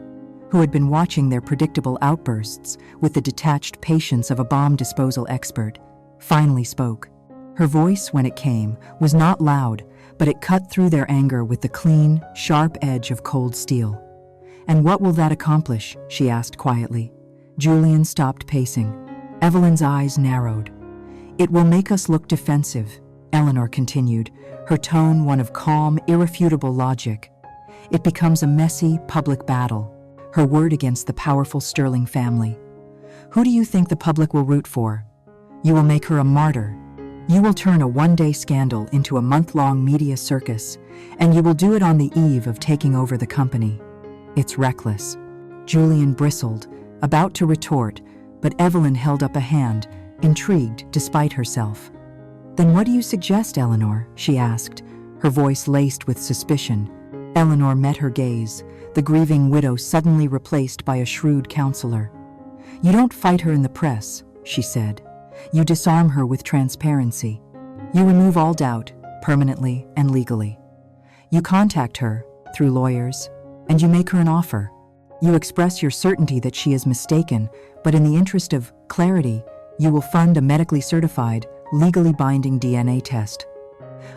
who had been watching their predictable outbursts with the detached patience of a bomb disposal expert, finally spoke. Her voice, when it came, was not loud, but it cut through their anger with the clean, sharp edge of cold steel. And what will that accomplish? She asked quietly. Julian stopped pacing. Evelyn's eyes narrowed. It will make us look defensive, Eleanor continued, her tone one of calm, irrefutable logic. It becomes a messy, public battle, her word against the powerful Sterling family. Who do you think the public will root for? You will make her a martyr. You will turn a one-day scandal into a month-long media circus, and you will do it on the eve of taking over the company. It's reckless. Julian bristled, about to retort, but Evelyn held up a hand, intrigued despite herself. Then what do you suggest, Eleanor? She asked, her voice laced with suspicion. Eleanor met her gaze, the grieving widow suddenly replaced by a shrewd counselor. "You don't fight her in the press," she said. "You disarm her with transparency. You remove all doubt, permanently and legally. You contact her, through lawyers, and you make her an offer. You express your certainty that she is mistaken, but in the interest of clarity, you will fund a medically certified, legally binding DNA test."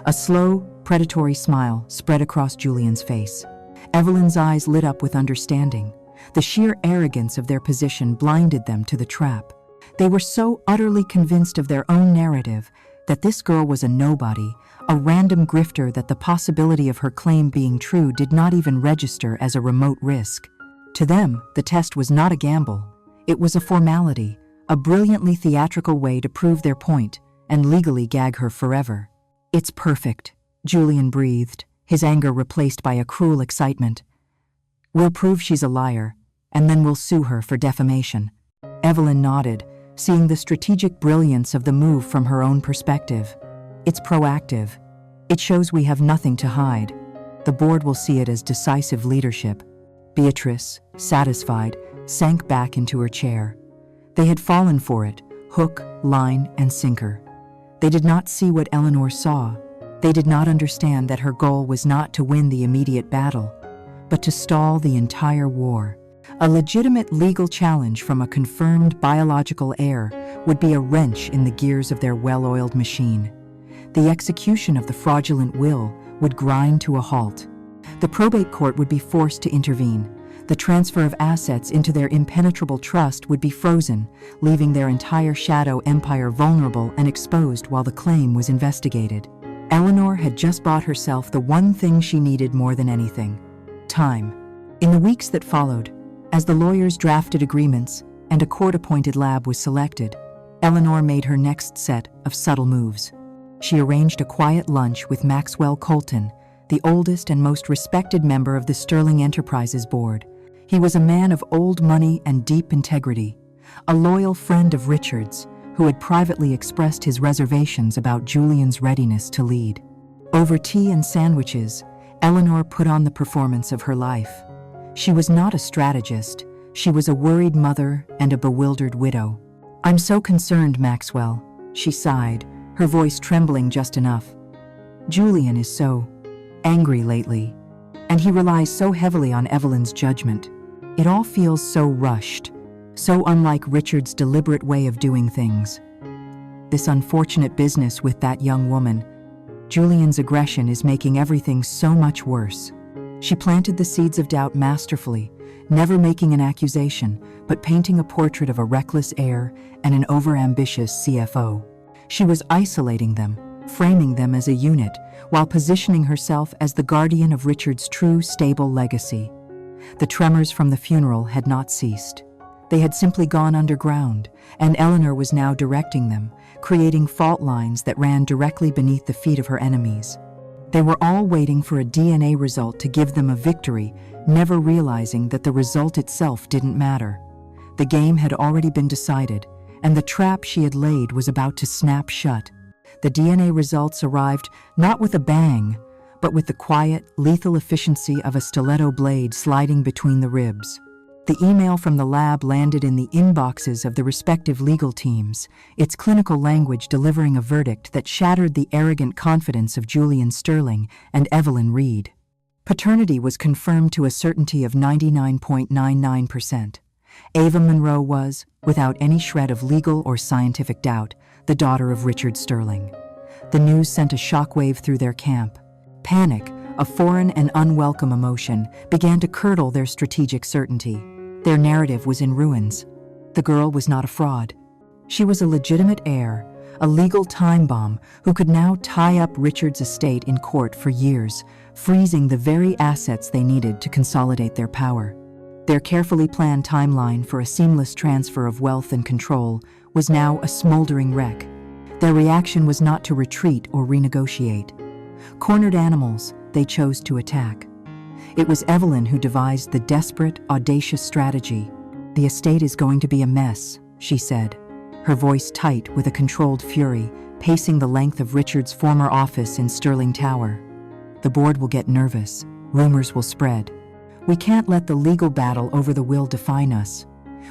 A slow, predatory smile spread across Julian's face. Evelyn's eyes lit up with understanding. The sheer arrogance of their position blinded them to the trap. They were so utterly convinced of their own narrative that this girl was a nobody, a random grifter, that the possibility of her claim being true did not even register as a remote risk. To them, the test was not a gamble. It was a formality, a brilliantly theatrical way to prove their point and legally gag her forever. "It's perfect," Julian breathed, his anger replaced by a cruel excitement. "We'll prove she's a liar, and then we'll sue her for defamation." Evelyn nodded, seeing the strategic brilliance of the move from her own perspective. "It's proactive. It shows we have nothing to hide. The board will see it as decisive leadership." Beatrice, satisfied, sank back into her chair. They had fallen for it, hook, line, and sinker. They did not see what Eleanor saw. They did not understand that her goal was not to win the immediate battle, but to stall the entire war. A legitimate legal challenge from a confirmed biological heir would be a wrench in the gears of their well-oiled machine. The execution of the fraudulent will would grind to a halt. The probate court would be forced to intervene. The transfer of assets into their impenetrable trust would be frozen, leaving their entire shadow empire vulnerable and exposed while the claim was investigated. Eleanor had just bought herself the one thing she needed more than anything: time. In the weeks that followed, as the lawyers drafted agreements and a court-appointed lab was selected, Eleanor made her next set of subtle moves. She arranged a quiet lunch with Maxwell Colton, the oldest and most respected member of the Sterling Enterprises board. He was a man of old money and deep integrity, a loyal friend of Richard's, who had privately expressed his reservations about Julian's readiness to lead. Over tea and sandwiches, Eleanor put on the performance of her life. She was not a strategist. She was a worried mother and a bewildered widow. "I'm so concerned, Maxwell," she sighed, her voice trembling just enough. "Julian is so angry lately, and he relies so heavily on Evelyn's judgment. It all feels so rushed, so unlike Richard's deliberate way of doing things. This unfortunate business with that young woman, Julian's aggression is making everything so much worse." She planted the seeds of doubt masterfully, never making an accusation, but painting a portrait of a reckless heir and an overambitious CFO. She was isolating them, framing them as a unit, while positioning herself as the guardian of Richard's true, stable legacy. The tremors from the funeral had not ceased. They had simply gone underground, and Eleanor was now directing them, creating fault lines that ran directly beneath the feet of her enemies. They were all waiting for a DNA result to give them a victory, never realizing that the result itself didn't matter. The game had already been decided, and the trap she had laid was about to snap shut. The DNA results arrived not with a bang, but with the quiet, lethal efficiency of a stiletto blade sliding between the ribs. The email from the lab landed in the inboxes of the respective legal teams, its clinical language delivering a verdict that shattered the arrogant confidence of Julian Sterling and Evelyn Reed. Paternity was confirmed to a certainty of 99.99%. Ava Monroe was, without any shred of legal or scientific doubt, the daughter of Richard Sterling. The news sent a shockwave through their camp. Panic, a foreign and unwelcome emotion, began to curdle their strategic certainty. Their narrative was in ruins. The girl was not a fraud. She was a legitimate heir, a legal time bomb who could now tie up Richard's estate in court for years, freezing the very assets they needed to consolidate their power. Their carefully planned timeline for a seamless transfer of wealth and control was now a smoldering wreck. Their reaction was not to retreat or renegotiate. Cornered animals, they chose to attack. It was Evelyn who devised the desperate, audacious strategy. "The estate is going to be a mess," she said, her voice tight with a controlled fury, pacing the length of Richard's former office in Sterling Tower. The board will get nervous. Rumors will spread. We can't let the legal battle over the will define us.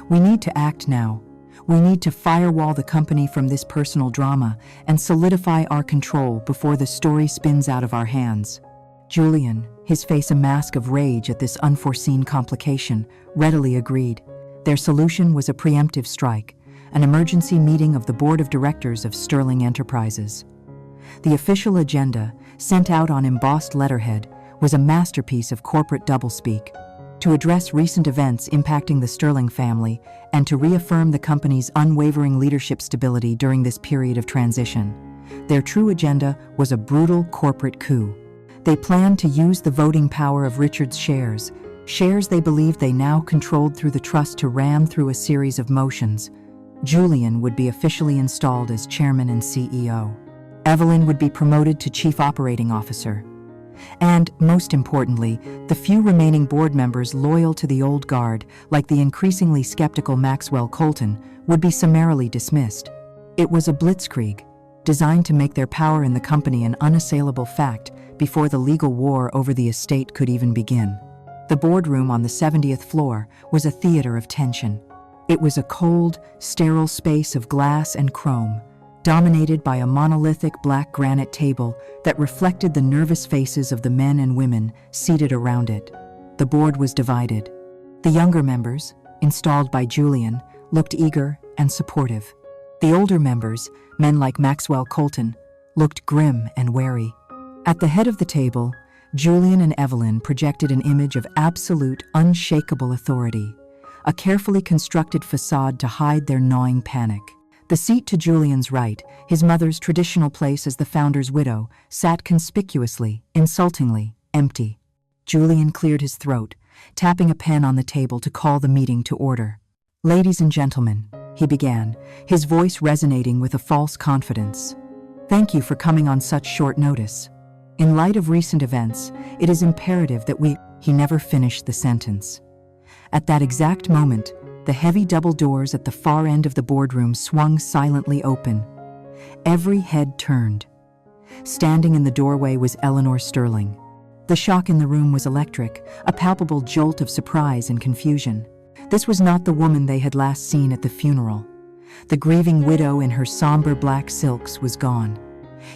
We need to act now. We need to firewall the company from this personal drama and solidify our control before the story spins out of our hands. Julian, his face a mask of rage at this unforeseen complication, readily agreed. Their solution was a preemptive strike, an emergency meeting of the board of directors of Sterling Enterprises. The official agenda, sent out on embossed letterhead, was a masterpiece of corporate doublespeak. To address recent events impacting the Sterling family and to reaffirm the company's unwavering leadership stability during this period of transition. Their true agenda was a brutal corporate coup. They planned to use the voting power of Richard's shares they believed they now controlled through the trust to ram through a series of motions. Julian would be officially installed as chairman and CEO. Evelyn would be promoted to chief operating officer. And, most importantly, the few remaining board members loyal to the old guard, like the increasingly skeptical Maxwell Colton, would be summarily dismissed. It was a blitzkrieg, designed to make their power in the company an unassailable fact before the legal war over the estate could even begin. The boardroom on the 70th floor was a theater of tension. It was a cold, sterile space of glass and chrome, dominated by a monolithic black granite table that reflected the nervous faces of the men and women seated around it. The board was divided. The younger members, installed by Julian, looked eager and supportive. The older members, men like Maxwell Colton, looked grim and wary. At the head of the table, Julian and Evelyn projected an image of absolute, unshakable authority, a carefully constructed facade to hide their gnawing panic. The seat to Julian's right, his mother's traditional place as the founder's widow, sat conspicuously, insultingly, empty. Julian cleared his throat, tapping a pen on the table to call the meeting to order. "Ladies and gentlemen," he began, his voice resonating with a false confidence. "Thank you for coming on such short notice. In light of recent events, it is imperative that we—" He never finished the sentence. At that exact moment, the heavy double doors at the far end of the boardroom swung silently open. Every head turned. Standing in the doorway was Eleanor Sterling. The shock in the room was electric, a palpable jolt of surprise and confusion. This was not the woman they had last seen at the funeral. The grieving widow in her somber black silks was gone.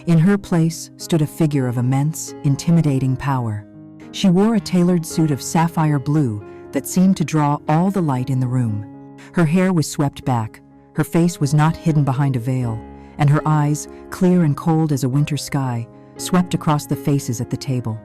In her place stood a figure of immense, intimidating power. She wore a tailored suit of sapphire blue that seemed to draw all the light in the room. Her hair was swept back, her face was not hidden behind a veil, and her eyes, clear and cold as a winter sky, swept across the faces at the table.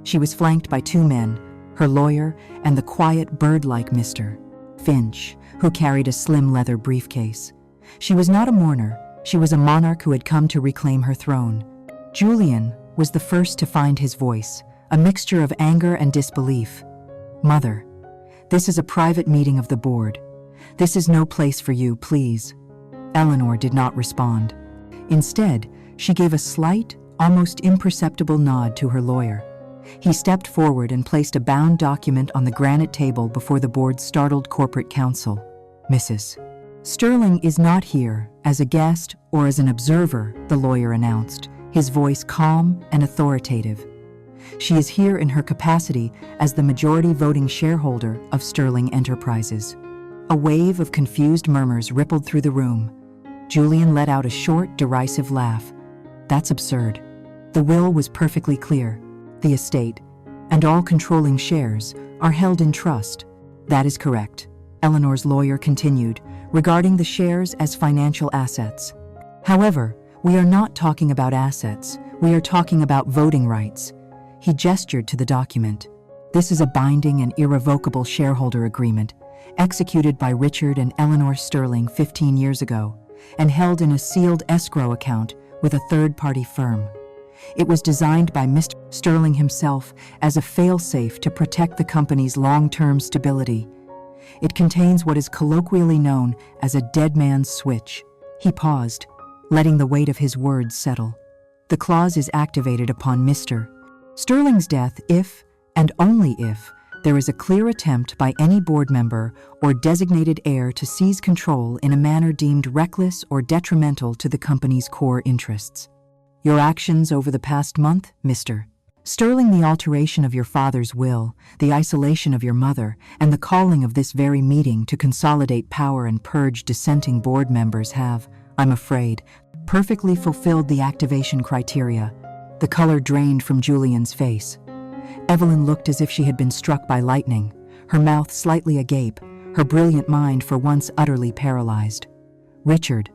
She was flanked by two men, her lawyer and the quiet, bird-like Mr. Finch, who carried a slim leather briefcase. She was not a mourner, she was a monarch who had come to reclaim her throne. Julian was the first to find his voice, a mixture of anger and disbelief. "Mother, this is a private meeting of the board. This is no place for you, please." Eleanor did not respond. Instead, she gave a slight, almost imperceptible nod to her lawyer. He stepped forward and placed a bound document on the granite table before the board's startled corporate council. "Mrs. Sterling is not here as a guest or as an observer," the lawyer announced, his voice calm and authoritative. "She is here in her capacity as the majority voting shareholder of Sterling Enterprises." A wave of confused murmurs rippled through the room. Julian let out a short, derisive laugh. "That's absurd. The will was perfectly clear. The estate, and all controlling shares, are held in trust." "That is correct," Eleanor's lawyer continued, regarding the shares as financial assets. "However, we are not talking about assets, we are talking about voting rights." He gestured to the document. "This is a binding and irrevocable shareholder agreement, executed by Richard and Eleanor Sterling 15 years ago, and held in a sealed escrow account with a third-party firm. It was designed by Mr. Sterling himself as a fail-safe to protect the company's long-term stability. It contains what is colloquially known as a dead man's switch." He paused, letting the weight of his words settle. "The clause is activated upon Mr. Sterling's death if, and only if, there is a clear attempt by any board member or designated heir to seize control in a manner deemed reckless or detrimental to the company's core interests. Your actions over the past month, Mr. Sterling, the alteration of your father's will, the isolation of your mother, and the calling of this very meeting to consolidate power and purge dissenting board members have, I'm afraid, perfectly fulfilled the activation criteria. The color drained from Julian's face. Evelyn looked as if she had been struck by lightning, her mouth slightly agape, her brilliant mind for once utterly paralyzed. Richard.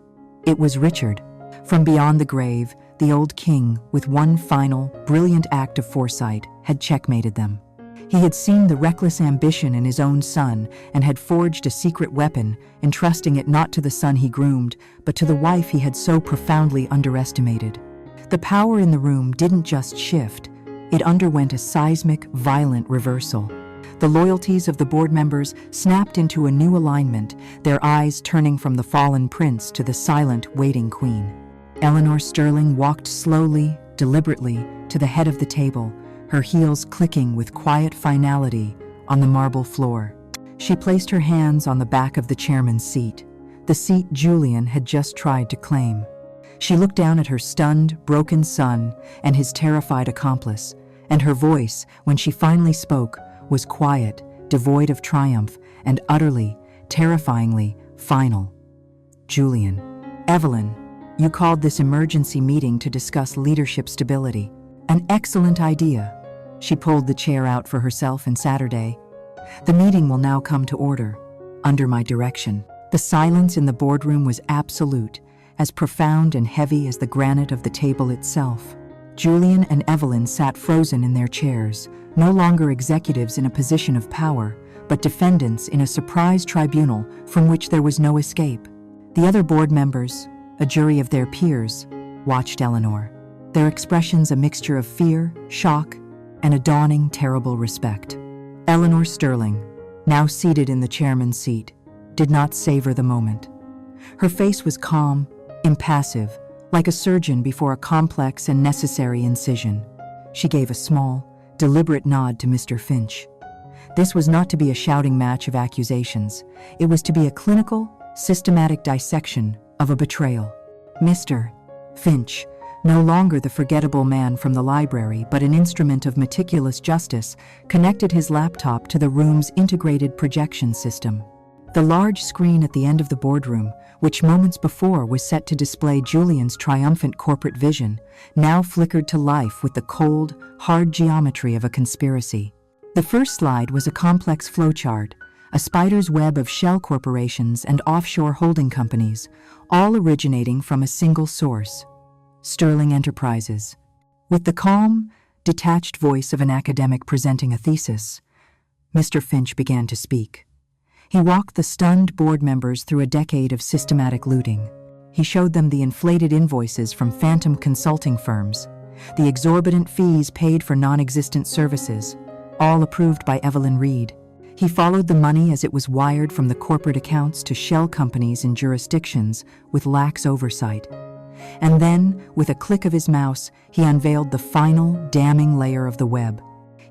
It was Richard. From beyond the grave, the old king, with one final, brilliant act of foresight, had checkmated them. He had seen the reckless ambition in his own son and had forged a secret weapon, entrusting it not to the son he groomed, but to the wife he had so profoundly underestimated. The power in the room didn't just shift, it underwent a seismic, violent reversal. The loyalties of the board members snapped into a new alignment, their eyes turning from the fallen prince to the silent, waiting queen. Eleanor Sterling walked slowly, deliberately, to the head of the table, her heels clicking with quiet finality on the marble floor. She placed her hands on the back of the chairman's seat, the seat Julian had just tried to claim. She looked down at her stunned, broken son and his terrified accomplice, and her voice, when she finally spoke, was quiet, devoid of triumph, and utterly, terrifyingly final. Julian. Evelyn, you called this emergency meeting to discuss leadership stability. An excellent idea. She pulled the chair out for herself and Saturday. The meeting will now come to order, under my direction. The silence in the boardroom was absolute, as profound and heavy as the granite of the table itself. Julian and Evelyn sat frozen in their chairs, no longer executives in a position of power, but defendants in a surprise tribunal from which there was no escape. The other board members, a jury of their peers, watched Eleanor, their expressions a mixture of fear, shock, and a dawning, terrible respect. Eleanor Sterling, now seated in the chairman's seat, did not savor the moment. Her face was calm, impassive, like a surgeon before a complex and necessary incision. She gave a small, deliberate nod to Mr. Finch. This was not to be a shouting match of accusations. It was to be a clinical, systematic dissection of a betrayal. Mr. Finch, no longer the forgettable man from the library, but an instrument of meticulous justice, connected his laptop to the room's integrated projection system. The large screen at the end of the boardroom, which moments before was set to display Julian's triumphant corporate vision, now flickered to life with the cold, hard geometry of a conspiracy. The first slide was a complex flowchart, a spider's web of shell corporations and offshore holding companies, all originating from a single source: Sterling Enterprises. With the calm, detached voice of an academic presenting a thesis, Mr. Finch began to speak. He walked the stunned board members through a decade of systematic looting. He showed them the inflated invoices from phantom consulting firms, the exorbitant fees paid for non-existent services, all approved by Evelyn Reed. He followed the money as it was wired from the corporate accounts to shell companies in jurisdictions with lax oversight. And then, with a click of his mouse, he unveiled the final, damning layer of the web.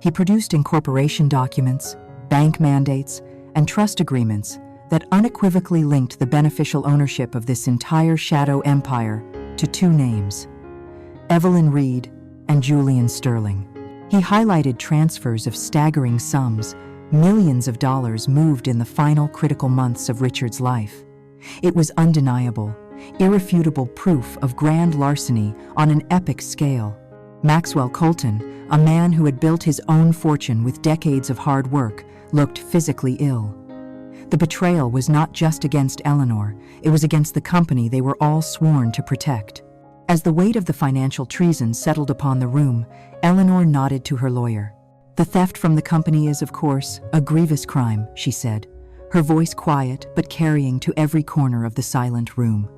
He produced incorporation documents, bank mandates, and trust agreements that unequivocally linked the beneficial ownership of this entire shadow empire to two names: Evelyn Reed and Julian Sterling. He highlighted transfers of staggering sums, millions of dollars moved in the final critical months of Richard's life. It was undeniable, irrefutable proof of grand larceny on an epic scale. Maxwell Colton, a man who had built his own fortune with decades of hard work, looked physically ill. The betrayal was not just against Eleanor, it was against the company they were all sworn to protect. As the weight of the financial treason settled upon the room, Eleanor nodded to her lawyer. "The theft from the company is, of course, a grievous crime," she said, her voice quiet but carrying to every corner of the silent room.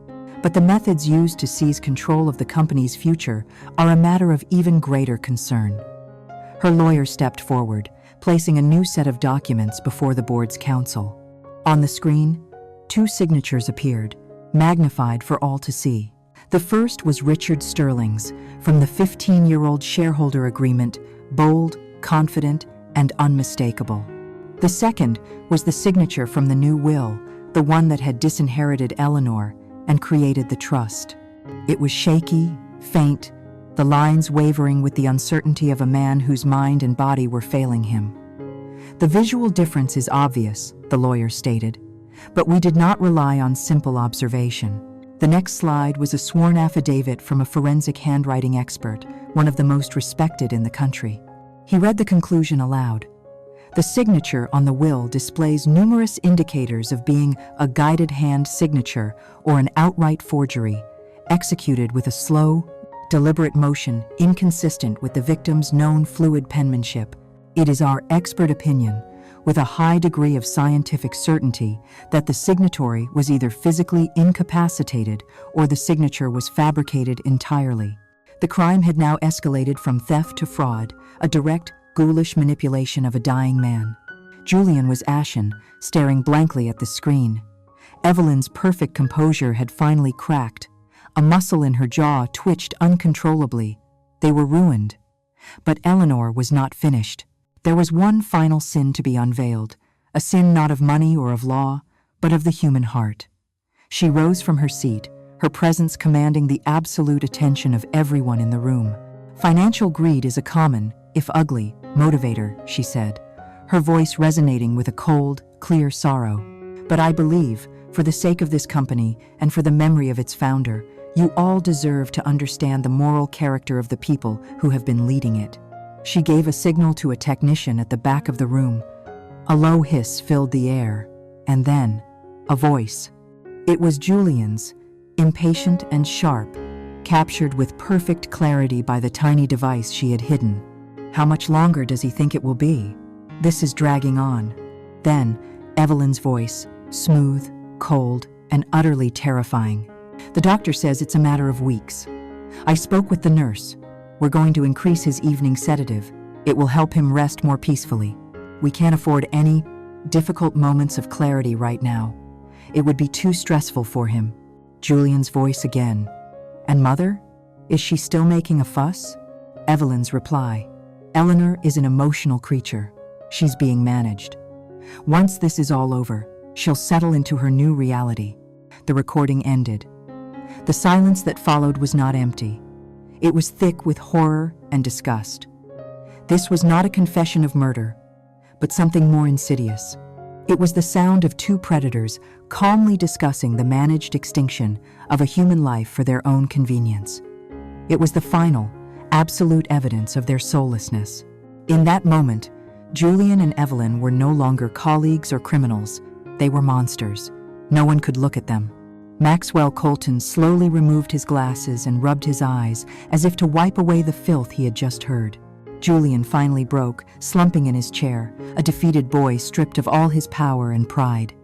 "But the methods used to seize control of the company's future are a matter of even greater concern." Her lawyer stepped forward, placing a new set of documents before the board's counsel. On the screen, two signatures appeared, magnified for all to see. The first was Richard Sterling's, from the 15-year-old shareholder agreement, bold, confident, and unmistakable. The second was the signature from the new will, the one that had disinherited Eleanor and created the trust. It was shaky, faint, the lines wavering with the uncertainty of a man whose mind and body were failing him. "The visual difference is obvious," the lawyer stated, "but we did not rely on simple observation." The next slide was a sworn affidavit from a forensic handwriting expert, one of the most respected in the country. He read the conclusion aloud. "The signature on the will displays numerous indicators of being a guided hand signature or an outright forgery, executed with a slow, deliberate motion inconsistent with the victim's known fluid penmanship. It is our expert opinion, with a high degree of scientific certainty, that the signatory was either physically incapacitated or the signature was fabricated entirely." The crime had now escalated from theft to fraud, a direct, ghoulish manipulation of a dying man. Julian was ashen, staring blankly at the screen. Evelyn's perfect composure had finally cracked. A muscle in her jaw twitched uncontrollably. They were ruined. But Eleanor was not finished. There was one final sin to be unveiled, a sin not of money or of law, but of the human heart. She rose from her seat, her presence commanding the absolute attention of everyone in the room. "Financial greed is a common, if ugly, motivator," she said, her voice resonating with a cold, clear sorrow. "But I believe, for the sake of this company and for the memory of its founder, you all deserve to understand the moral character of the people who have been leading it." She gave a signal to a technician at the back of the room. A low hiss filled the air, and then, a voice. It was Julian's, impatient and sharp, captured with perfect clarity by the tiny device she had hidden. "How much longer does he think it will be? This is dragging on." Then, Evelyn's voice, smooth, cold, and utterly terrifying. "The doctor says it's a matter of weeks. I spoke with the nurse. We're going to increase his evening sedative. It will help him rest more peacefully. We can't afford any difficult moments of clarity right now. It would be too stressful for him." Julian's voice again. "And Mother? Is she still making a fuss?" Evelyn's reply. "Eleanor is an emotional creature. She's being managed. Once this is all over, she'll settle into her new reality." The recording ended. The silence that followed was not empty. It was thick with horror and disgust. This was not a confession of murder, but something more insidious. It was the sound of two predators calmly discussing the managed extinction of a human life for their own convenience. It was the final, absolute evidence of their soullessness. In that moment, Julian and Evelyn were no longer colleagues or criminals. They were monsters. No one could look at them. Maxwell Colton slowly removed his glasses and rubbed his eyes as if to wipe away the filth he had just heard. Julian finally broke, slumping in his chair, a defeated boy stripped of all his power and pride.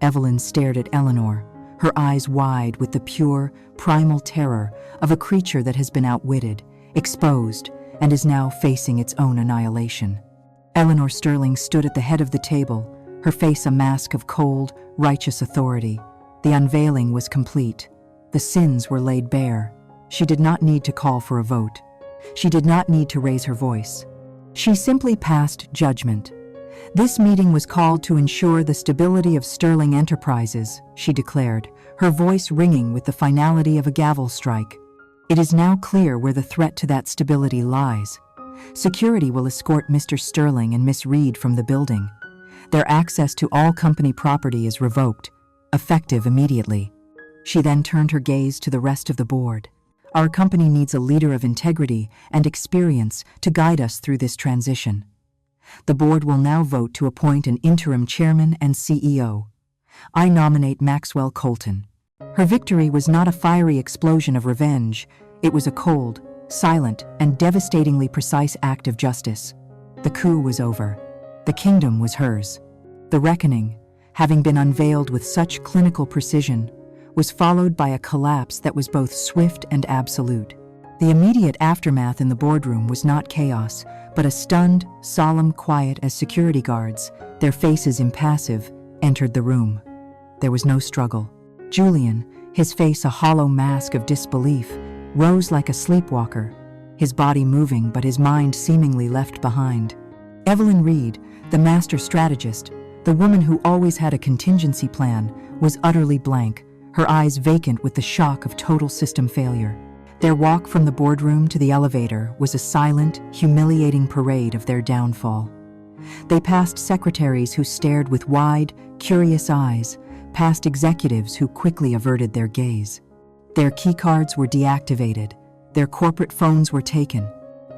Evelyn stared at Eleanor, her eyes wide with the pure, primal terror of a creature that has been outwitted, exposed, and is now facing its own annihilation. Eleanor Sterling stood at the head of the table, her face a mask of cold, righteous authority. The unveiling was complete. The sins were laid bare. She did not need to call for a vote. She did not need to raise her voice. She simply passed judgment. "This meeting was called to ensure the stability of Sterling Enterprises," she declared, her voice ringing with the finality of a gavel strike. "It is now clear where the threat to that stability lies. Security will escort Mr. Sterling and Miss Reed from the building. Their access to all company property is revoked, effective immediately." She then turned her gaze to the rest of the board. "Our company needs a leader of integrity and experience to guide us through this transition. The board will now vote to appoint an interim chairman and CEO. I nominate Maxwell Colton." Her victory was not a fiery explosion of revenge. It was a cold, silent, and devastatingly precise act of justice. The coup was over. The kingdom was hers. The reckoning, having been unveiled with such clinical precision, was followed by a collapse that was both swift and absolute. The immediate aftermath in the boardroom was not chaos, but a stunned, solemn quiet as security guards, their faces impassive, entered the room. There was no struggle. Julian, his face a hollow mask of disbelief, rose like a sleepwalker, his body moving but his mind seemingly left behind. Evelyn Reed, the master strategist, the woman who always had a contingency plan, was utterly blank, her eyes vacant with the shock of total system failure. Their walk from the boardroom to the elevator was a silent, humiliating parade of their downfall. They passed secretaries who stared with wide, curious eyes, past executives who quickly averted their gaze. Their keycards were deactivated, their corporate phones were taken.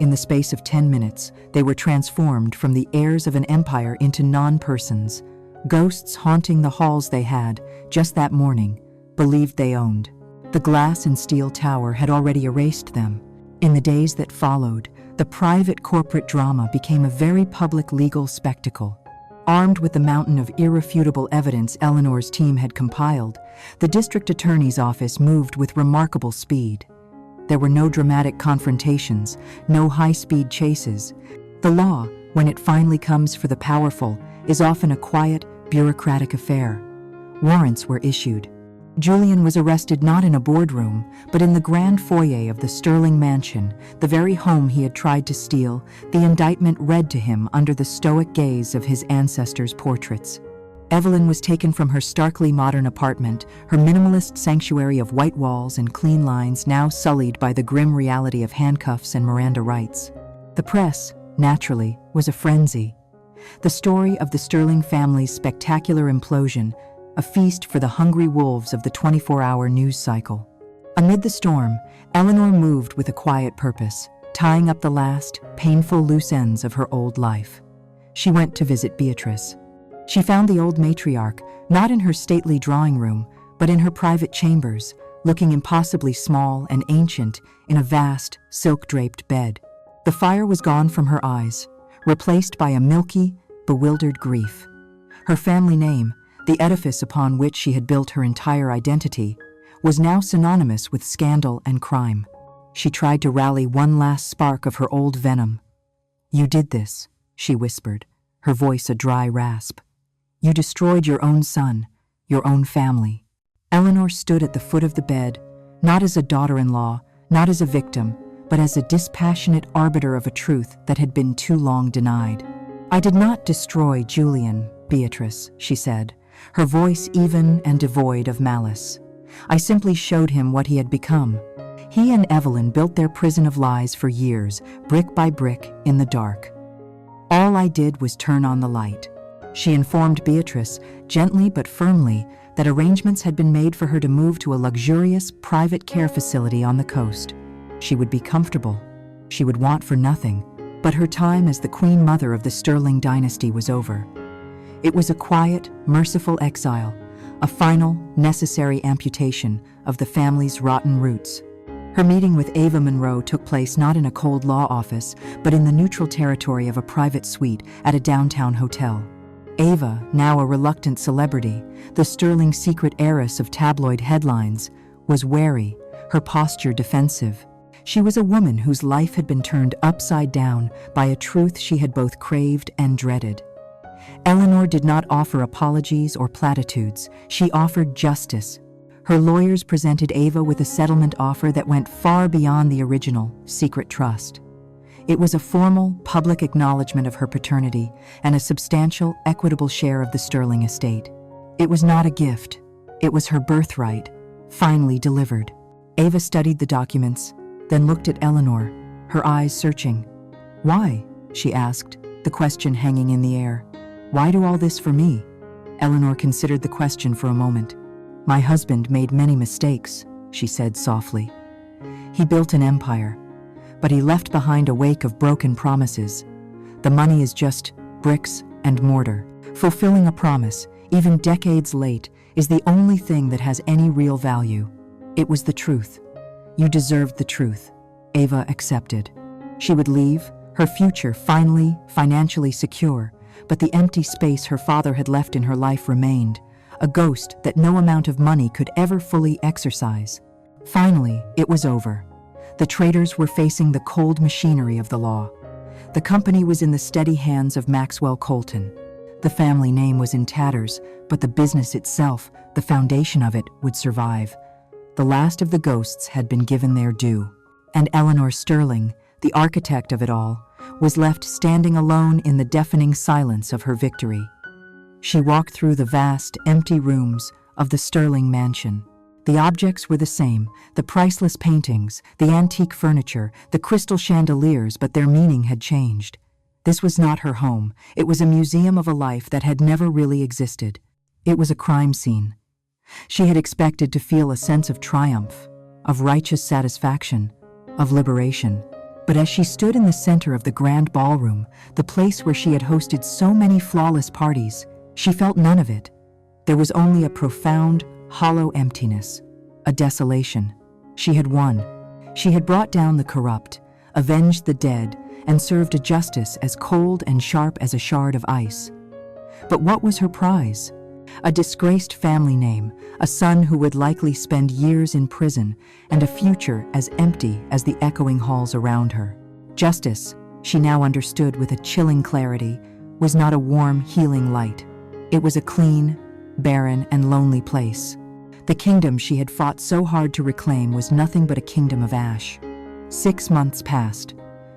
In the space of 10 minutes, they were transformed from the heirs of an empire into non-persons, ghosts haunting the halls they had, just that morning, believed they owned. The glass and steel tower had already erased them. In the days that followed, the private corporate drama became a very public legal spectacle. Armed with the mountain of irrefutable evidence Eleanor's team had compiled, the district attorney's office moved with remarkable speed. There were no dramatic confrontations, no high-speed chases. The law, when it finally comes for the powerful, is often a quiet, bureaucratic affair. Warrants were issued. Julian was arrested not in a boardroom, but in the grand foyer of the Sterling mansion, the very home he had tried to steal, the indictment read to him under the stoic gaze of his ancestors' portraits. Evelyn was taken from her starkly modern apartment, her minimalist sanctuary of white walls and clean lines now sullied by the grim reality of handcuffs and Miranda rights. The press, naturally, was a frenzy. The story of the Sterling family's spectacular implosion, a feast for the hungry wolves of the 24-hour news cycle. Amid the storm, Eleanor moved with a quiet purpose, tying up the last, painful loose ends of her old life. She went to visit Beatrice. She found the old matriarch, not in her stately drawing room, but in her private chambers, looking impossibly small and ancient in a vast, silk-draped bed. The fire was gone from her eyes, replaced by a milky, bewildered grief. Her family name, the edifice upon which she had built her entire identity, was now synonymous with scandal and crime. She tried to rally one last spark of her old venom. "You did this," she whispered, her voice a dry rasp. "You destroyed your own son, your own family." Eleanor stood at the foot of the bed, not as a daughter-in-law, not as a victim, but as a dispassionate arbiter of a truth that had been too long denied. "I did not destroy Julian, Beatrice," she said, her voice even and devoid of malice. "I simply showed him what he had become. He and Evelyn built their prison of lies for years, brick by brick, in the dark. All I did was turn on the light." She informed Beatrice, gently but firmly, that arrangements had been made for her to move to a luxurious, private care facility on the coast. She would be comfortable. She would want for nothing, but her time as the queen mother of the Sterling dynasty was over. It was a quiet, merciful exile, a final, necessary amputation of the family's rotten roots. Her meeting with Ava Monroe took place not in a cold law office, but in the neutral territory of a private suite at a downtown hotel. Ava, now a reluctant celebrity, the Sterling secret heiress of tabloid headlines, was wary, her posture defensive. She was a woman whose life had been turned upside down by a truth she had both craved and dreaded. Eleanor did not offer apologies or platitudes. She offered justice. Her lawyers presented Ava with a settlement offer that went far beyond the original secret trust. It was a formal, public acknowledgement of her paternity and a substantial, equitable share of the Sterling estate. It was not a gift. It was her birthright, finally delivered. Ava studied the documents, then looked at Eleanor, her eyes searching. "Why?" she asked, the question hanging in the air. "Why do all this for me?" Eleanor considered the question for a moment. "My husband made many mistakes," she said softly. "He built an empire, but he left behind a wake of broken promises. The money is just bricks and mortar. Fulfilling a promise, even decades late, is the only thing that has any real value. It was the truth. You deserved the truth." Ava accepted. She would leave, her future finally, financially secure, but the empty space her father had left in her life remained, a ghost that no amount of money could ever fully exorcise. Finally, it was over. The traitors were facing the cold machinery of the law. The company was in the steady hands of Maxwell Colton. The family name was in tatters, but the business itself, the foundation of it, would survive. The last of the ghosts had been given their due. And Eleanor Sterling, the architect of it all, was left standing alone in the deafening silence of her victory. She walked through the vast, empty rooms of the Sterling mansion. The objects were the same, the priceless paintings, the antique furniture, the crystal chandeliers, but their meaning had changed. This was not her home. It was a museum of a life that had never really existed. It was a crime scene. She had expected to feel a sense of triumph, of righteous satisfaction, of liberation. But as she stood in the center of the grand ballroom, the place where she had hosted so many flawless parties, she felt none of it. There was only a profound, hollow emptiness, a desolation. She had won. She had brought down the corrupt, avenged the dead, and served a justice as cold and sharp as a shard of ice. But what was her prize? A disgraced family name, a son who would likely spend years in prison, and a future as empty as the echoing halls around her. Justice, she now understood with a chilling clarity, was not a warm, healing light. It was a clean, barren, and lonely place. The kingdom she had fought so hard to reclaim was nothing but a kingdom of ash. 6 months passed.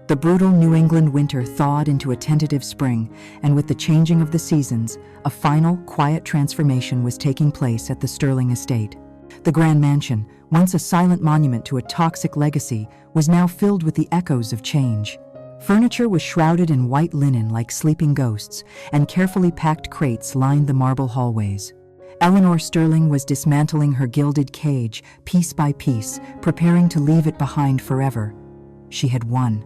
The brutal New England winter thawed into a tentative spring, and with the changing of the seasons, a final, quiet transformation was taking place at the Sterling estate. The grand mansion, once a silent monument to a toxic legacy, was now filled with the echoes of change. Furniture was shrouded in white linen like sleeping ghosts, and carefully packed crates lined the marble hallways. Eleanor Sterling was dismantling her gilded cage, piece by piece, preparing to leave it behind forever. She had won.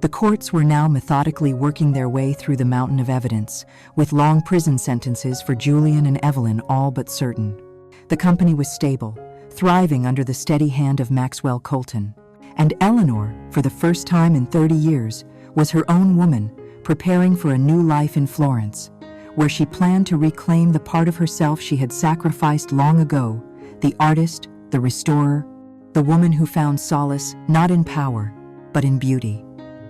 The courts were now methodically working their way through the mountain of evidence, with long prison sentences for Julian and Evelyn all but certain. The company was stable, thriving under the steady hand of Maxwell Colton. And Eleanor, for the first time in 30 years, was her own woman, preparing for a new life in Florence, where she planned to reclaim the part of herself she had sacrificed long ago, the artist, the restorer, the woman who found solace not in power, but in beauty.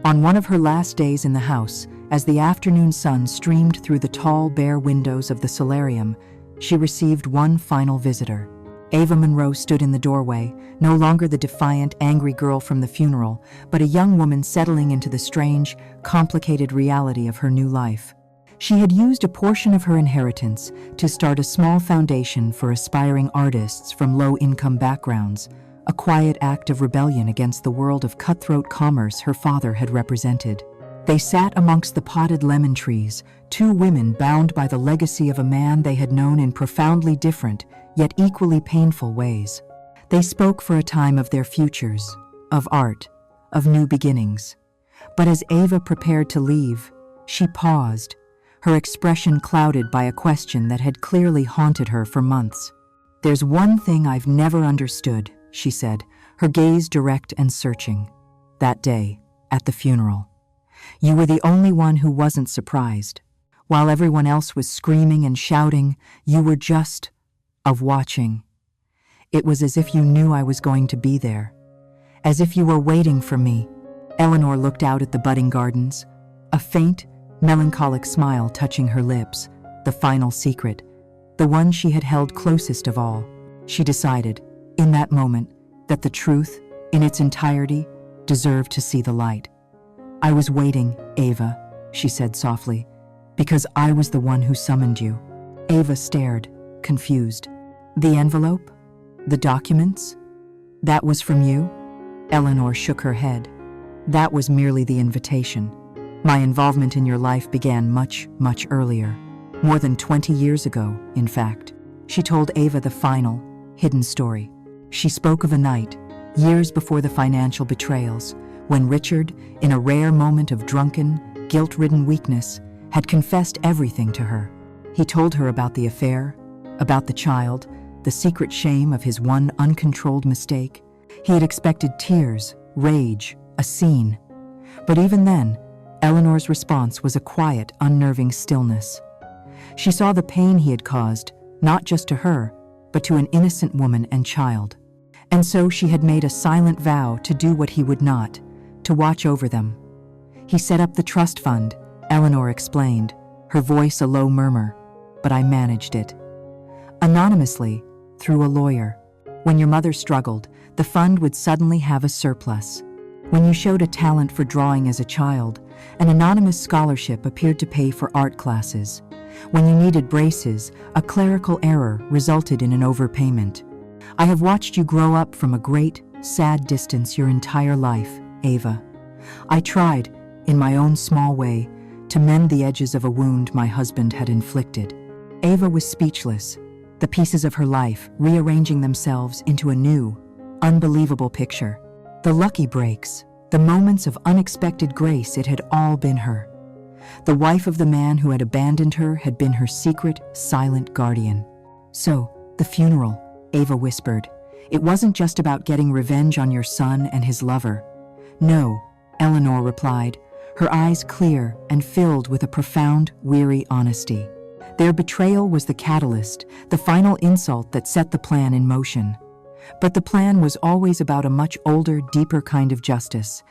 On one of her last days in the house, as the afternoon sun streamed through the tall, bare windows of the solarium, she received one final visitor. Ava Monroe stood in the doorway, no longer the defiant, angry girl from the funeral, but a young woman settling into the strange, complicated reality of her new life. She had used a portion of her inheritance to start a small foundation for aspiring artists from low-income backgrounds, a quiet act of rebellion against the world of cutthroat commerce her father had represented. They sat amongst the potted lemon trees, two women bound by the legacy of a man they had known in profoundly different, yet equally painful ways. They spoke for a time of their futures, of art, of new beginnings. But as Ava prepared to leave, she paused, her expression clouded by a question that had clearly haunted her for months. "There's one thing I've never understood," she said, her gaze direct and searching. "That day, at the funeral. You were the only one who wasn't surprised. While everyone else was screaming and shouting, you were just watching. It was as if you knew I was going to be there. As if you were waiting for me." Eleanor looked out at the budding gardens, a faint, melancholic smile touching her lips, the final secret, the one she had held closest of all. She decided, in that moment, that the truth, in its entirety, deserved to see the light. "I was waiting, Ava," she said softly, "because I was the one who summoned you." Ava stared, confused. "The envelope? The documents? That was from you?" Eleanor shook her head. "That was merely the invitation. My involvement in your life began much, much earlier. More than 20 years ago, in fact." She told Ava the final, hidden story. She spoke of a night, years before the financial betrayals, when Richard, in a rare moment of drunken, guilt-ridden weakness, had confessed everything to her. He told her about the affair, about the child, the secret shame of his one uncontrolled mistake. He had expected tears, rage, a scene. But even then, Eleanor's response was a quiet, unnerving stillness. She saw the pain he had caused, not just to her, but to an innocent woman and child. And so she had made a silent vow to do what he would not, to watch over them. "He set up the trust fund," Eleanor explained, her voice a low murmur, "but I managed it. Anonymously, through a lawyer. When your mother struggled, the fund would suddenly have a surplus. When you showed a talent for drawing as a child, an anonymous scholarship appeared to pay for art classes. When you needed braces, a clerical error resulted in an overpayment. I have watched you grow up from a great, sad distance your entire life, Ava. I tried, in my own small way, to mend the edges of a wound my husband had inflicted. Ava was speechless, the pieces of her life rearranging themselves into a new, unbelievable picture. The lucky breaks, the moments of unexpected grace, it had all been her. The wife of the man who had abandoned her had been her secret, silent guardian. So, the funeral, Ava whispered. It wasn't just about getting revenge on your son and his lover. No, Eleanor replied, her eyes clear and filled with a profound, weary honesty. Their betrayal was the catalyst, the final insult that set the plan in motion. But the plan was always about a much older, deeper kind of justice.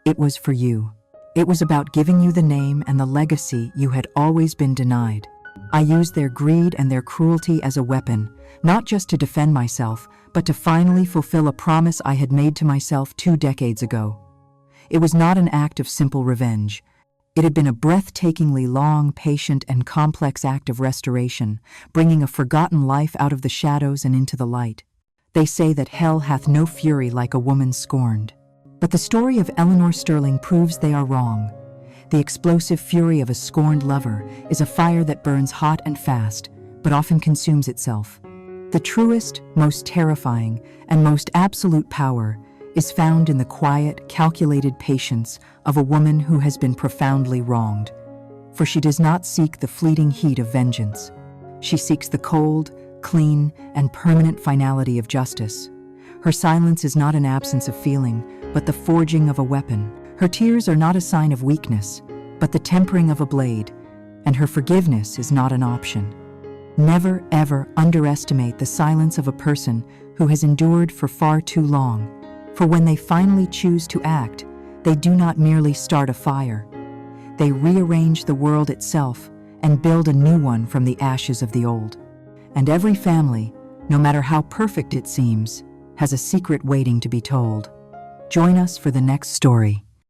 It was for you. It was about giving you the name and the legacy you had always been denied. I used their greed and their cruelty as a weapon, not just to defend myself, but to finally fulfill a promise I had made to myself 2 decades ago. It was not an act of simple revenge. It had been a breathtakingly long, patient, and complex act of restoration, bringing a forgotten life out of the shadows and into the light. They say that hell hath no fury like a woman scorned. But the story of Eleanor Sterling proves they are wrong. The explosive fury of a scorned lover is a fire that burns hot and fast, but often consumes itself. The truest, most terrifying, and most absolute power is found in the quiet, calculated patience of a woman who has been profoundly wronged. For she does not seek the fleeting heat of vengeance. She seeks the cold, clean, and permanent finality of justice. Her silence is not an absence of feeling, but the forging of a weapon. Her tears are not a sign of weakness, but the tempering of a blade, and her forgiveness is not an option. Never, ever underestimate the silence of a person who has endured for far too long, for when they finally choose to act, they do not merely start a fire. They rearrange the world itself and build a new one from the ashes of the old. And every family, no matter how perfect it seems, has a secret waiting to be told. Join us for the next story.